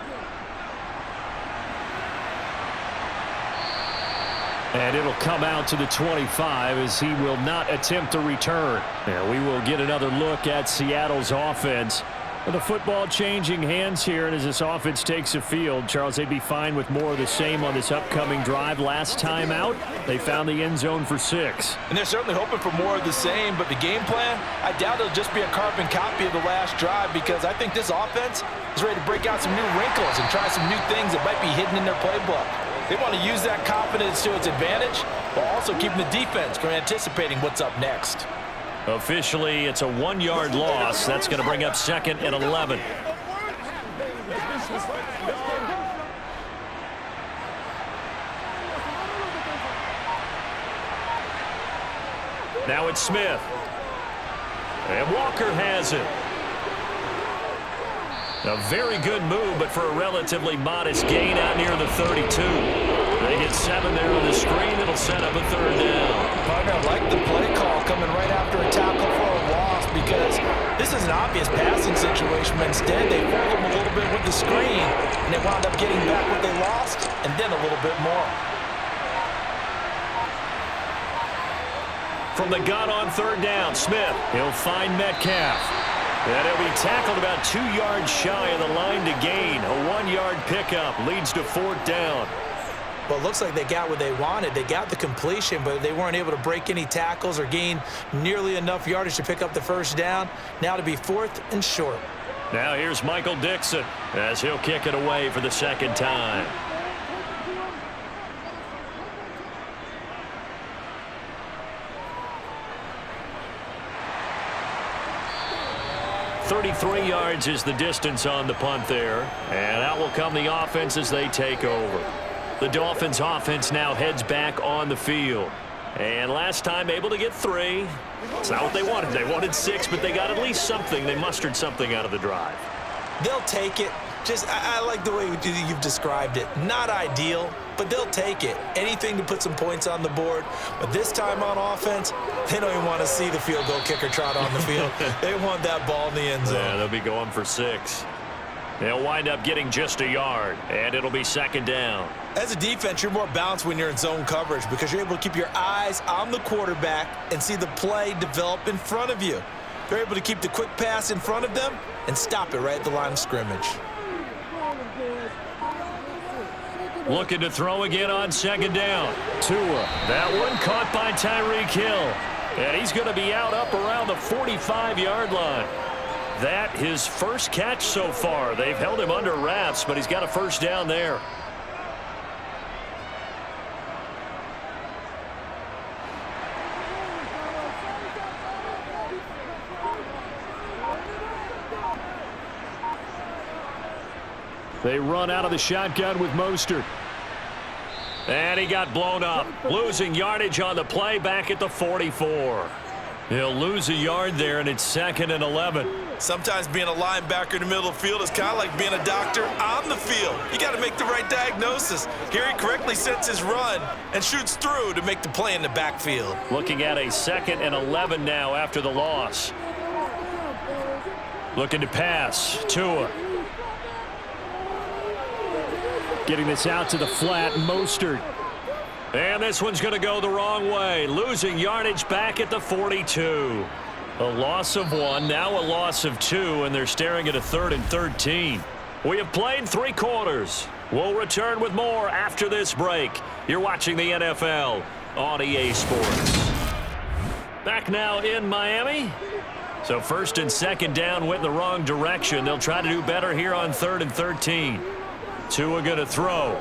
And it'll come out to the 25 as he will not attempt a return. And we will get another look at Seattle's offense. The football changing hands here, and as this offense takes the field, Charles, they'd be fine with more of the same on this upcoming drive. Last time out, they found the end zone for 6. And they're certainly hoping for more of the same, but the game plan, I doubt it'll just be a carbon copy of the last drive because I think this offense is ready to break out some new wrinkles and try some new things that might be hidden in their playbook. They want to use that confidence to its advantage while also keeping the defense from anticipating what's up next. Officially, it's a 1-yard loss. That's going to bring up 2nd and 11. Now it's Smith. And Walker has it. A very good move, but for a relatively modest gain out near the 32. They get 7 there on the screen. It'll set up a 3rd down. Partner, I like the play call coming right after a tackle for a loss because this is an obvious passing situation, but instead they fooled them a little bit with the screen, and they wound up getting back what they lost and then a little bit more. From the gun on 3rd down, Smith. He'll find Metcalf. And he'll be tackled about 2 yards shy of the line to gain. A 1-yard pickup leads to 4th down. Well, it looks like they got what they wanted. They got the completion, but they weren't able to break any tackles or gain nearly enough yardage to pick up the 1st down. Now to be 4th and short. Now here's Michael Dixon as he'll kick it away for the 2nd time. .33 yards is the distance on the punt there. And out will come the offense as they take over. The Dolphins offense now heads back on the field. And last time able to get 3. It's not what they wanted. They wanted 6, but they got at least something. They mustered something out of the drive. They'll take it. I like the way you've described it. Not ideal, but they'll take it. Anything to put some points on the board. But this time on offense, they don't even want to see the field goal kicker trot on the field. They want that ball in the end zone. Yeah, they'll be going for 6. They'll wind up getting just a yard, and it'll be 2nd down. As a defense, you're more balanced when you're in zone coverage because you're able to keep your eyes on the quarterback and see the play develop in front of you. You're able to keep the quick pass in front of them and stop it right at the line of scrimmage. Looking to throw again on 2nd down. Tua. That one caught by Tyreek Hill. And he's going to be out up around the 45-yard line. That his first catch so far. They've held him under wraps, but he's got a 1st down there. They run out of the shotgun with Mostert. And he got blown up. Losing yardage on the play back at the 44. He'll lose a yard there, and it's 2nd and 11. Sometimes being a linebacker in the middle of the field is kind of like being a doctor on the field. You got to make the right diagnosis. Here he correctly sets his run and shoots through to make the play in the backfield. Looking at a 2nd and 11 now after the loss. Looking to pass. Tua. Getting this out to the flat, Mostert. And this one's going to go the wrong way. Losing yardage back at the 42. A loss of 1, now a loss of 2, and they're staring at a 3rd and 13. We have played 3 quarters. We'll return with more after this break. You're watching the NFL on EA Sports. Back now in Miami. So 1st and 2nd down went in the wrong direction. They'll try to do better here on 3rd and 13. Tua going to throw.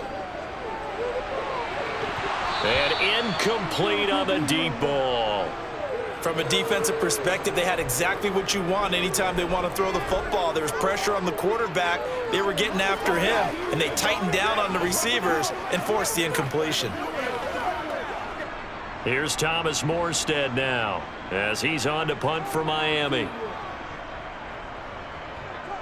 And incomplete on the deep ball. From a defensive perspective, they had exactly what you want anytime they want to throw the football. There was pressure on the quarterback. They were getting after him, and they tightened down on the receivers and forced the incompletion. Here's Thomas Morstead now as he's on to punt for Miami.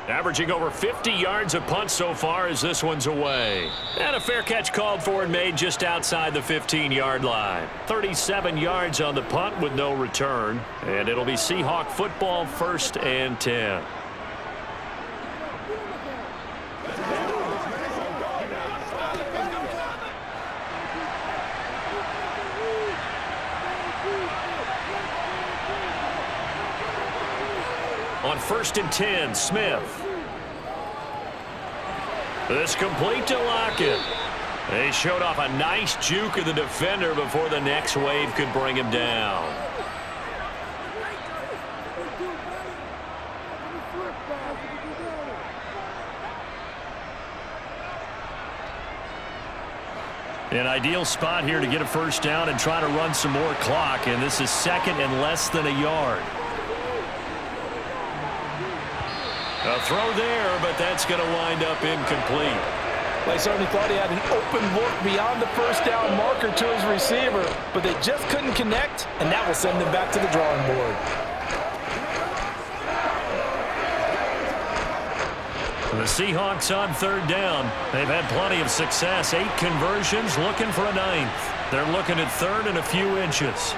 Averaging over 50 yards a punt so far as this one's away. And a fair catch called for and made just outside the 15-yard line. 37 yards on the punt with no return. And it'll be Seahawk football 1st and 10. On 1st and 10, Smith. This complete to Lockett. They showed off a nice juke of the defender before the next wave could bring him down. An ideal spot here to get a 1st down and try to run some more clock, and this is 2nd and less than a yard. A throw there, but that's going to wind up incomplete. Well, he certainly thought he had an open look beyond the first down marker to his receiver, but they just couldn't connect, and that will send them back to the drawing board. The Seahawks on third down. They've had plenty of success. 8 conversions, looking for a 9th. They're looking at third and a few inches.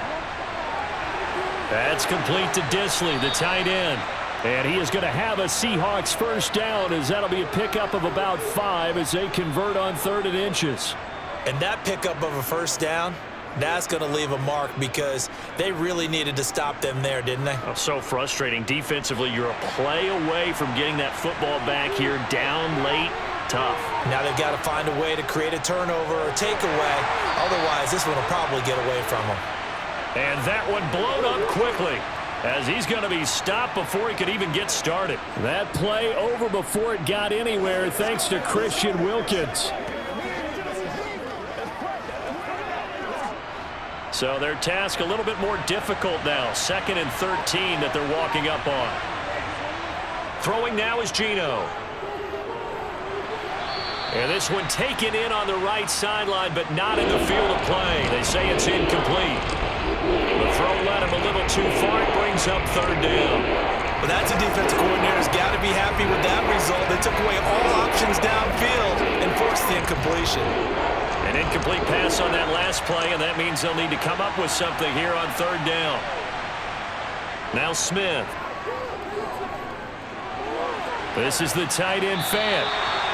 That's complete to Disley, the tight end. And he is going to have a Seahawks first down, as that'll be a pickup of about 5 as they convert on third and inches. And that pickup of a first down, that's going to leave a mark because they really needed to stop them there, didn't they? Oh, so frustrating. Defensively, you're a play away from getting that football back here. Down late, tough. Now they've got to find a way to create a turnover or takeaway. Otherwise, this one will probably get away from them. And that one blown up quickly, as he's going to be stopped before he could even get started. That play over before it got anywhere, thanks to Christian Wilkins. So their task a little bit more difficult now. 2nd and 13 that they're walking up on. Throwing now is Geno. And this one taken in on the right sideline, but not in the field of play. They say it's incomplete. The throw led him a little too far. It brings up third down. Well, that's a defensive coordinator's got to be happy with that result. They took away all options downfield and forced the incompletion. An incomplete pass on that last play, and that means they'll need to come up with something here on third down. Now Smith. This is the tight end Fant.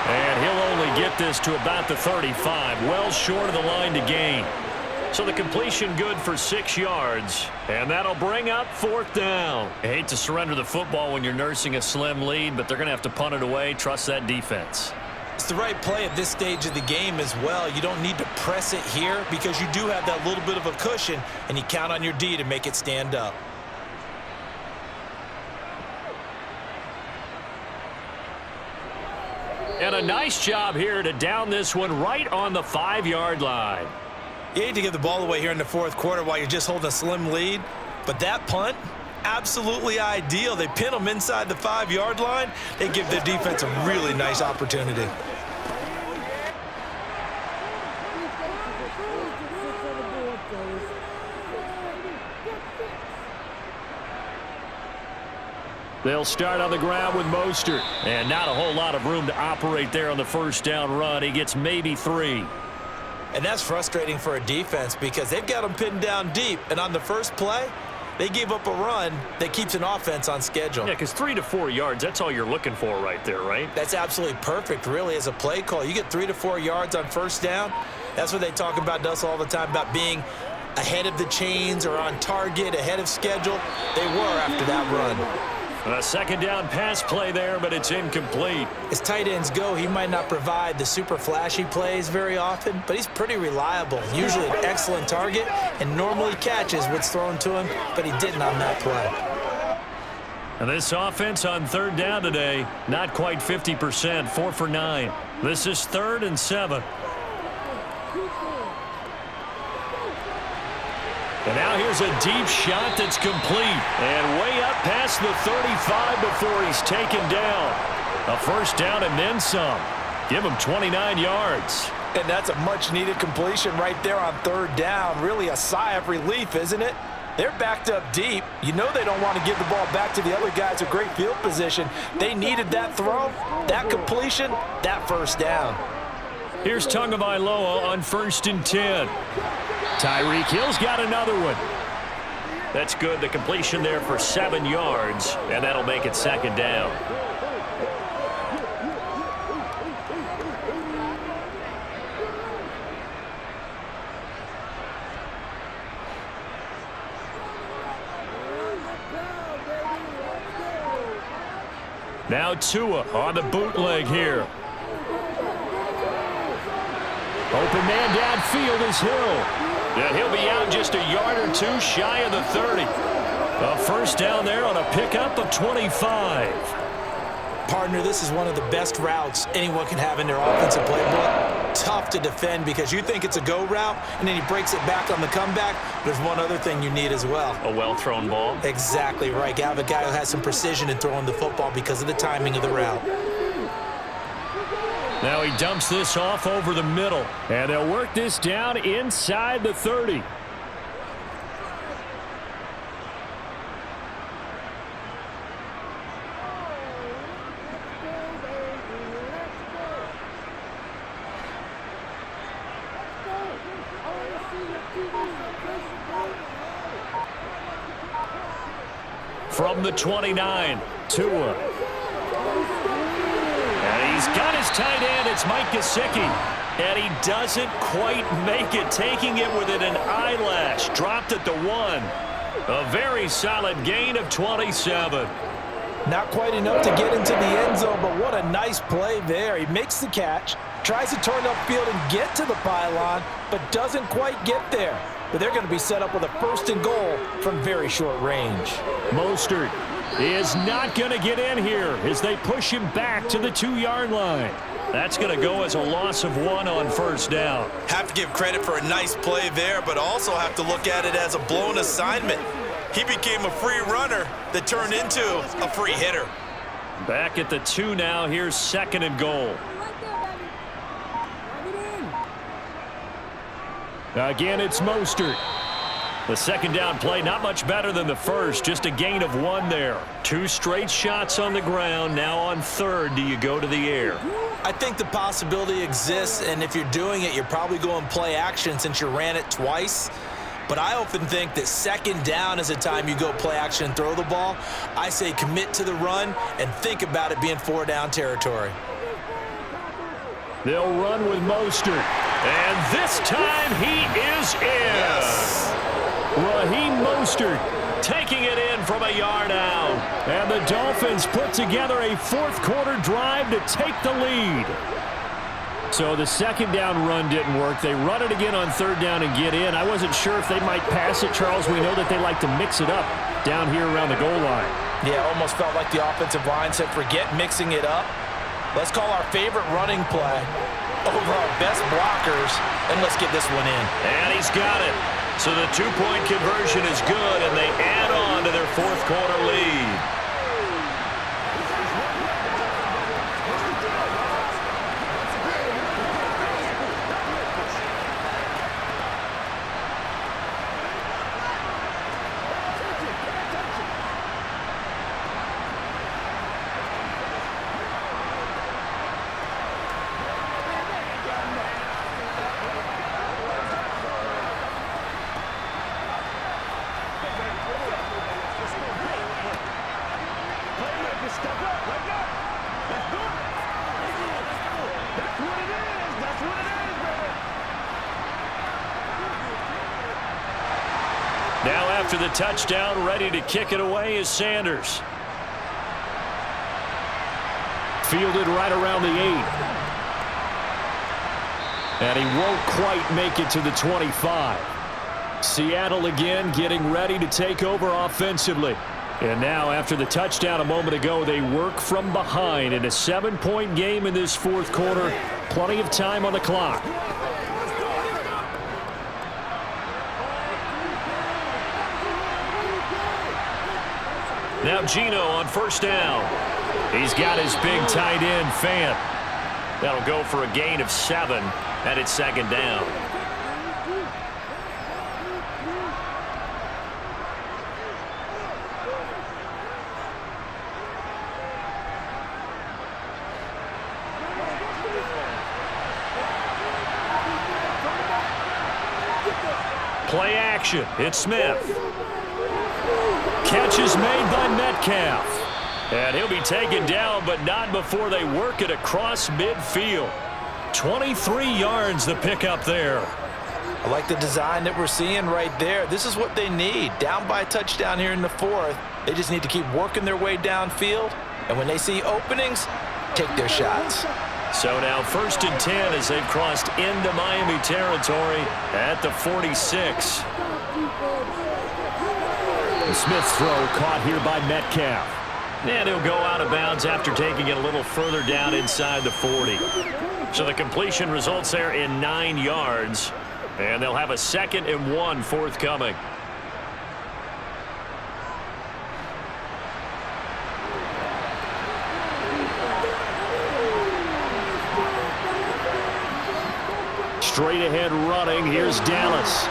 And he'll only get this to about the 35, well short of the line to gain. So the completion good for 6 yards, and that'll bring up fourth down. I hate to surrender the football when you're nursing a slim lead, but they're going to have to punt it away. Trust that defense. It's the right play at this stage of the game as well. You don't need to press it here because you do have that little bit of a cushion, and you count on your D to make it stand up. And a nice job here to down this one right on the 5-yard line. You hate to give the ball away here in the fourth quarter while you're just holding a slim lead, but that punt, absolutely ideal. They pin them inside the 5-yard line. They give their defense a really nice opportunity. They'll start on the ground with Mostert. And not a whole lot of room to operate there on the first down run. He gets maybe 3. And that's frustrating for a defense because they've got them pinned down deep. And on the first play, they gave up a run that keeps an offense on schedule. Yeah, because 3 to 4 yards, that's all you're looking for right there, right? That's absolutely perfect, really, as a play call. You get 3 to 4 yards on first down. That's what they talk about us all the time, about being ahead of the chains or on target, ahead of schedule. They were after that run. A second down pass play there, but it's incomplete. As tight ends go, he might not provide the super flashy plays very often, but he's pretty reliable. Usually an excellent target and normally catches what's thrown to him, but he didn't on that play. And this offense on third down today, not quite 50%, 4 for 9. This is 3rd and 7. And now here's a deep shot that's complete. And way up past the 35 before he's taken down. A first down and then some. Give him 29 yards. And that's a much-needed completion right there on third down. Really a sigh of relief, isn't it? They're backed up deep. You know they don't want to give the ball back to the other guys in great field position. They needed that throw, that completion, that first down. Here's Tagovailoa on 1st and 10. Tyreek Hill's got another one. That's good. The completion there for 7 yards, and that'll make it 2nd down. Now Tua on the bootleg here. Open man downfield is Hill. And he'll be out just a yard or 2 shy of the 30. A first down there on a pickup of 25. Partner, this is one of the best routes anyone can have in their offensive playbook. Tough to defend because you think it's a go route, and then he breaks it back on the comeback. There's one other thing you need as well. A well-thrown ball. Exactly right. You have a guy who has some precision in throwing the football because of the timing of the route. Now he dumps this off over the middle. And they'll work this down inside the 30. From the 29, Tua. And he's got his tight end. It's Mike Gesicki. And he doesn't quite make it, taking it within an eyelash. Dropped at the 1. A very solid gain of 27. Not quite enough to get into the end zone, but what a nice play there. He makes the catch, tries to turn upfield and get to the pylon, but doesn't quite get there. But they're going to be set up with a 1st and goal from very short range. Mostert is not going to get in here as they push him back to the 2-yard line. That's going to go as a loss of 1 on 1st down. Have to give credit for a nice play there, but also have to look at it as a blown assignment. He became a free runner that turned into a free hitter. Back at the 2 now. Here's 2nd and goal. Again, it's Mostert. The 2nd down play, not much better than the first, just a gain of 1 there. 2 straight shots on the ground. Now on 3rd, do you go to the air? I think the possibility exists, and if you're doing it, you're probably going play action since you ran it twice. But I often think that 2nd down is a time you go play action and throw the ball. I say commit to the run and think about it being 4-down territory. They'll run with Mostert. And this time he is in. Yes. Raheem Mostert taking it in from a yard out. And the Dolphins put together a 4th quarter drive to take the lead. So the 2nd down run didn't work. They run it again on 3rd down and get in. I wasn't sure if they might pass it, Charles. We know that they like to mix it up down here around the goal line. Yeah, almost felt like the offensive line said, forget mixing it up. Let's call our favorite running play over our best blockers, and let's get this one in. And he's got it. So the 2-point conversion is good, and they add on to their 4th quarter lead. Now after the touchdown, ready to kick it away is Sanders. Fielded right around the 8. And he won't quite make it to the 25. Seattle again getting ready to take over offensively. And now after the touchdown a moment ago, they work from behind in a 7-point game in this 4th quarter. Plenty of time on the clock. Now Geno on 1st down. He's got his big tight end, Fant. That'll go for a gain of 7, and it's 2nd down. Play action. It's Smith. Catch is made by Metcalf. And he'll be taken down, but not before they work it across midfield. 23 yards the pickup there. I like the design that we're seeing right there. This is what they need. Down by a touchdown here in the 4th. They just need to keep working their way downfield. And when they see openings, take their shots. So now 1st and 10 as they've crossed into Miami territory at the 46. The Smith's throw caught here by Metcalf. And he'll go out of bounds after taking it a little further down inside the 40. So the completion results there in 9 yards. And they'll have a 2nd and 1 forthcoming. Straight ahead running. Here's Dallas.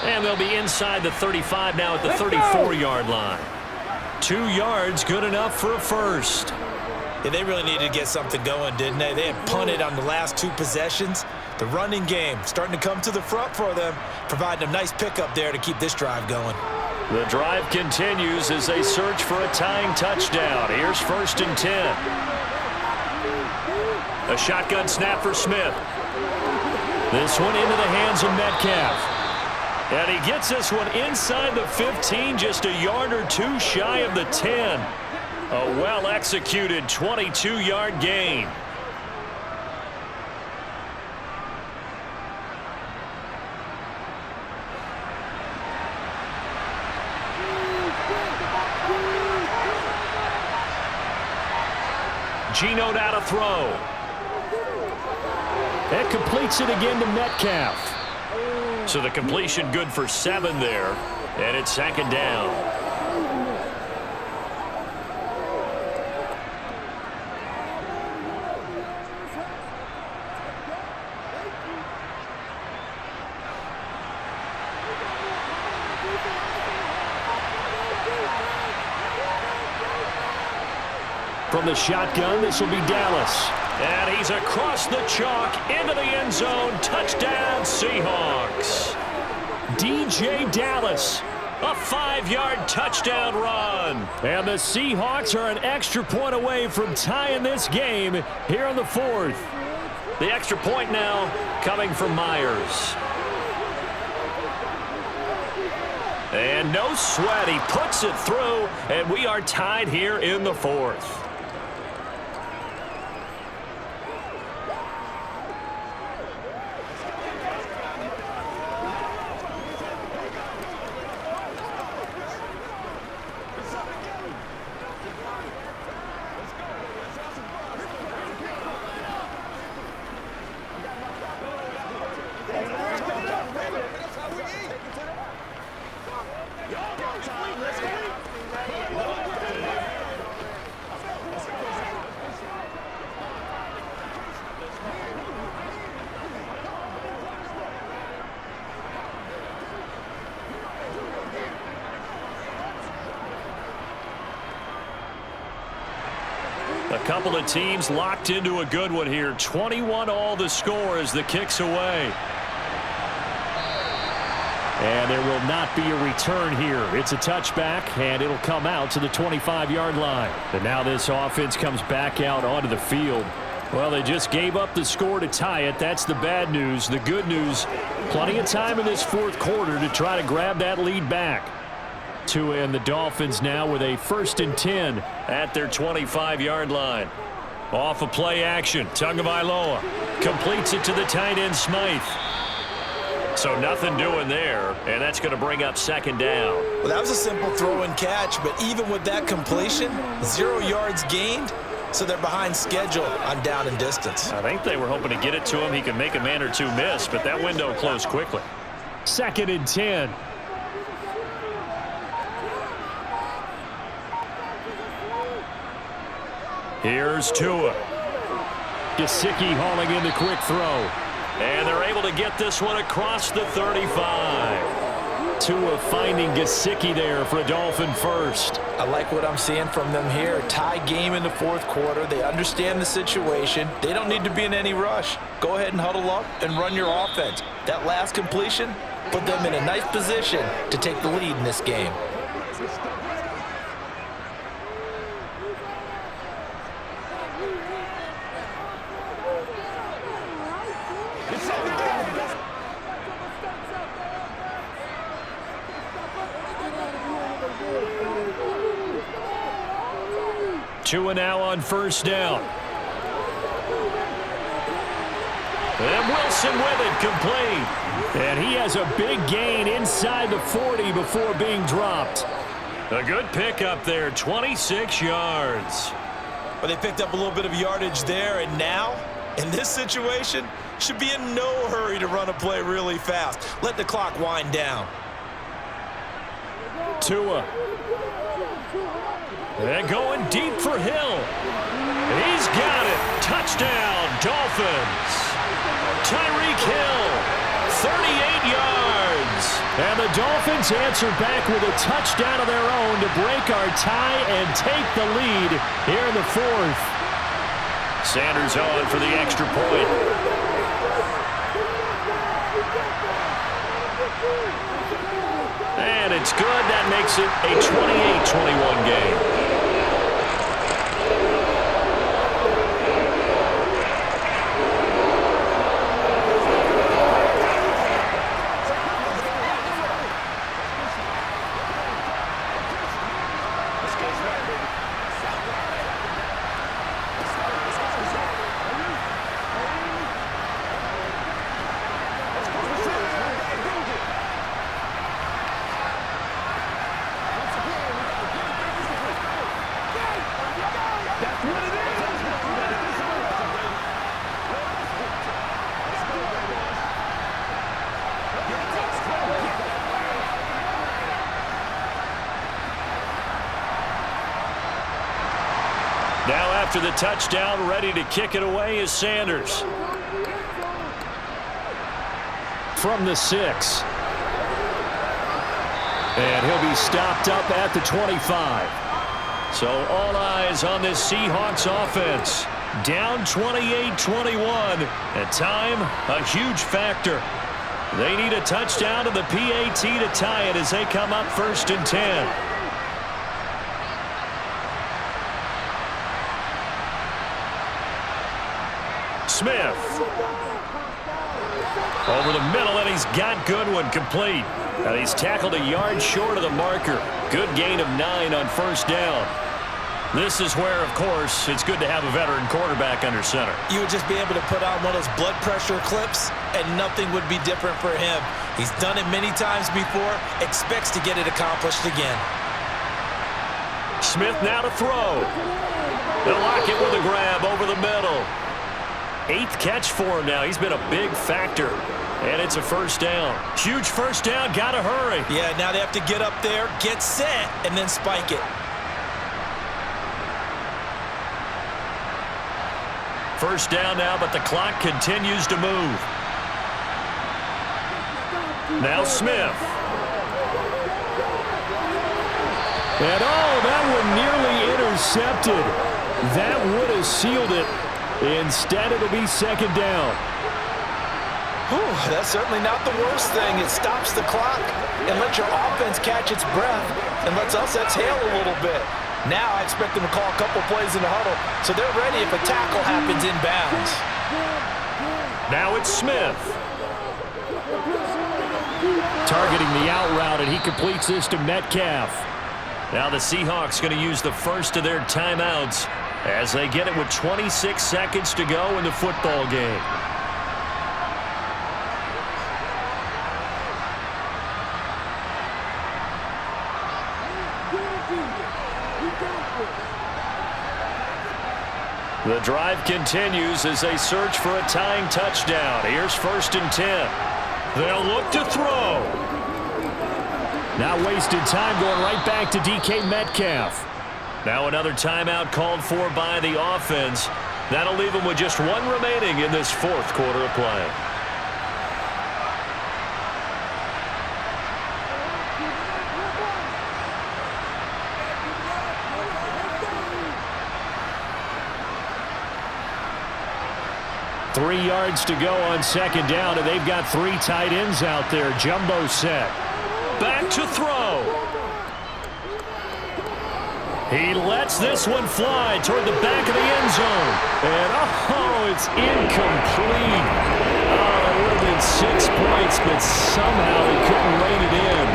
And they'll be inside the 35 now at the 34-yard line. 2 yards, good enough for a first. Yeah, they really needed to get something going, didn't they? They had punted on the last 2 possessions. The running game starting to come to the front for them, providing a nice pickup there to keep this drive going. The drive continues as they search for a tying touchdown. Here's 1st and 10. A shotgun snap for Smith. This one into the hands of Metcalf. And he gets this one inside the 15, just a yard or 2 shy of the 10. A well-executed 22-yard gain. Geno now to throw. That completes it again to Metcalf. So the completion good for 7 there. And it's 2nd down. From the shotgun, this will be Dallas. And he's across the chalk into the end zone. Touchdown, Seahawks. DJ Dallas, a 5-yard touchdown run. And the Seahawks are an extra point away from tying this game here in the 4th. The extra point now coming from Myers. And no sweat, he puts it through, and we are tied here in the 4th. A couple of teams locked into a good one here. 21 all the score as the kick's away. And there will not be a return here. It's a touchback, and it'll come out to the 25-yard line. And now this offense comes back out onto the field. Well, they just gave up the score to tie it. That's the bad news. The good news, plenty of time in this 4th quarter to try to grab that lead back. Tua and the Dolphins now with a 1st and 10 at their 25-yard line. Off of play action, Tagovailoa completes it to the tight end Smythe. So nothing doing there, and that's going to bring up 2nd down. Well, that was a simple throw and catch, but even with that completion, 0 yards gained, so they're behind schedule on down and distance. I think they were hoping to get it to him. He could make a man or 2 miss, but that window closed quickly. 2nd and 10. Here's Tua. Gesicki hauling in the quick throw. And they're able to get this one across the 35. Tua finding Gesicki there for a Dolphin first. I like what I'm seeing from them here. Tie game in the 4th quarter. They understand the situation. They don't need to be in any rush. Go ahead and huddle up and run your offense. That last completion put them in a nice position to take the lead in this game. Tua now on 1st down. And Wilson with it, complete. And he has a big gain inside the 40 before being dropped. A good pickup there, 26 yards. But they picked up a little bit of yardage there, and now, in this situation, should be in no hurry to run a play really fast. Let the clock wind down. Tua. And going deep for Hill. He's got it. Touchdown, Dolphins. Tyreek Hill, 38 yards. And the Dolphins answer back with a touchdown of their own to break our tie and take the lead here in the fourth. Sanders on for the extra point. And it's good. That makes it a 28-21 game. Now after the touchdown, ready to kick it away is Sanders. From the 6. And he'll be stopped up at the 25. So all eyes on this Seahawks offense. Down 28-21. At time, a huge factor. They need a touchdown to the PAT to tie it as they come up 1st and 10. Smith. Over the middle, and he's got Goodwin complete. And he's tackled a yard short of the marker. Good gain of 9 on 1st down. This is where, of course, it's good to have a veteran quarterback under center. You would just be able to put on one of those blood pressure clips, and nothing would be different for him. He's done it many times before, expects to get it accomplished again. Smith now to throw. They'll lock it with a grab over the middle. 8th catch for him now. He's been a big factor. And it's a 1st down. Huge 1st down. Got to hurry. Yeah, now they have to get up there, get set, and then spike it. 1st down now, but the clock continues to move. Now Smith. And that one nearly intercepted. That would have sealed it. Instead, it'll be 2nd down. Whew, that's certainly not the worst thing. It stops the clock and lets your offense catch its breath and lets us exhale a little bit. Now I expect them to call a couple plays in the huddle so they're ready if a tackle happens inbounds. Now it's Smith. Targeting the out route, and he completes this to Metcalf. Now the Seahawks going to use the first of their timeouts as they get it with 26 seconds to go in the football game. The drive continues as they search for a tying touchdown. Here's 1st and 10. They'll look to throw. Now wasted time going right back to DK Metcalf. Now another timeout called for by the offense. That'll leave them with just 1 remaining in this 4th quarter of play. Three yards to go on 2nd down, and they've got 3 tight ends out there. Jumbo set. Back to throw. He lets this one fly toward the back of the end zone. And, it's incomplete. It would have been 6 points, but somehow he couldn't rein it in.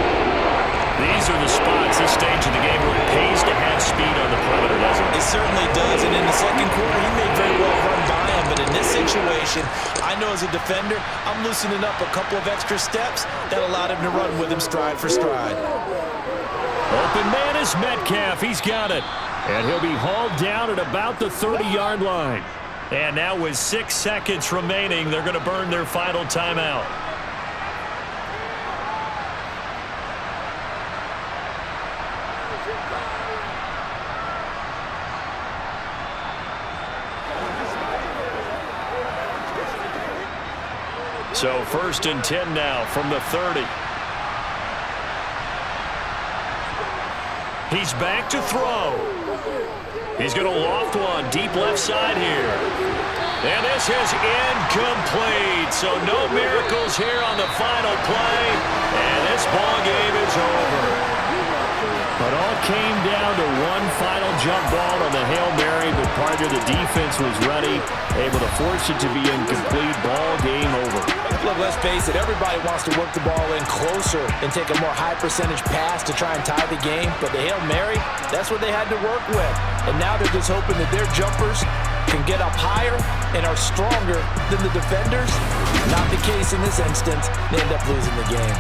These are the spots, this stage of the game, where it pays to have speed on the perimeter, doesn't it? It certainly does, and in the 2nd quarter, he may very well run by him, but in this situation, I know as a defender, I'm loosening up a couple of extra steps that allowed him to run with him stride for stride. Open man is Metcalf. He's got it. And he'll be hauled down at about the 30-yard line. And now with 6 seconds remaining, they're going to burn their final timeout. So 1st and 10 now from the 30. He's back to throw. He's going to loft one deep left side here. And this is incomplete. So no miracles here on the final play. And this ball game is over. But all came down to one final jump ball on the Hail Mary, but partner, the defense was ready, able to force it to be incomplete. Ball game over. Look, let's face it, everybody wants to work the ball in closer and take a more high percentage pass to try and tie the game. But the Hail Mary, that's what they had to work with. And now they're just hoping that their jumpers can get up higher and are stronger than the defenders. Not the case in this instance. They end up losing the game.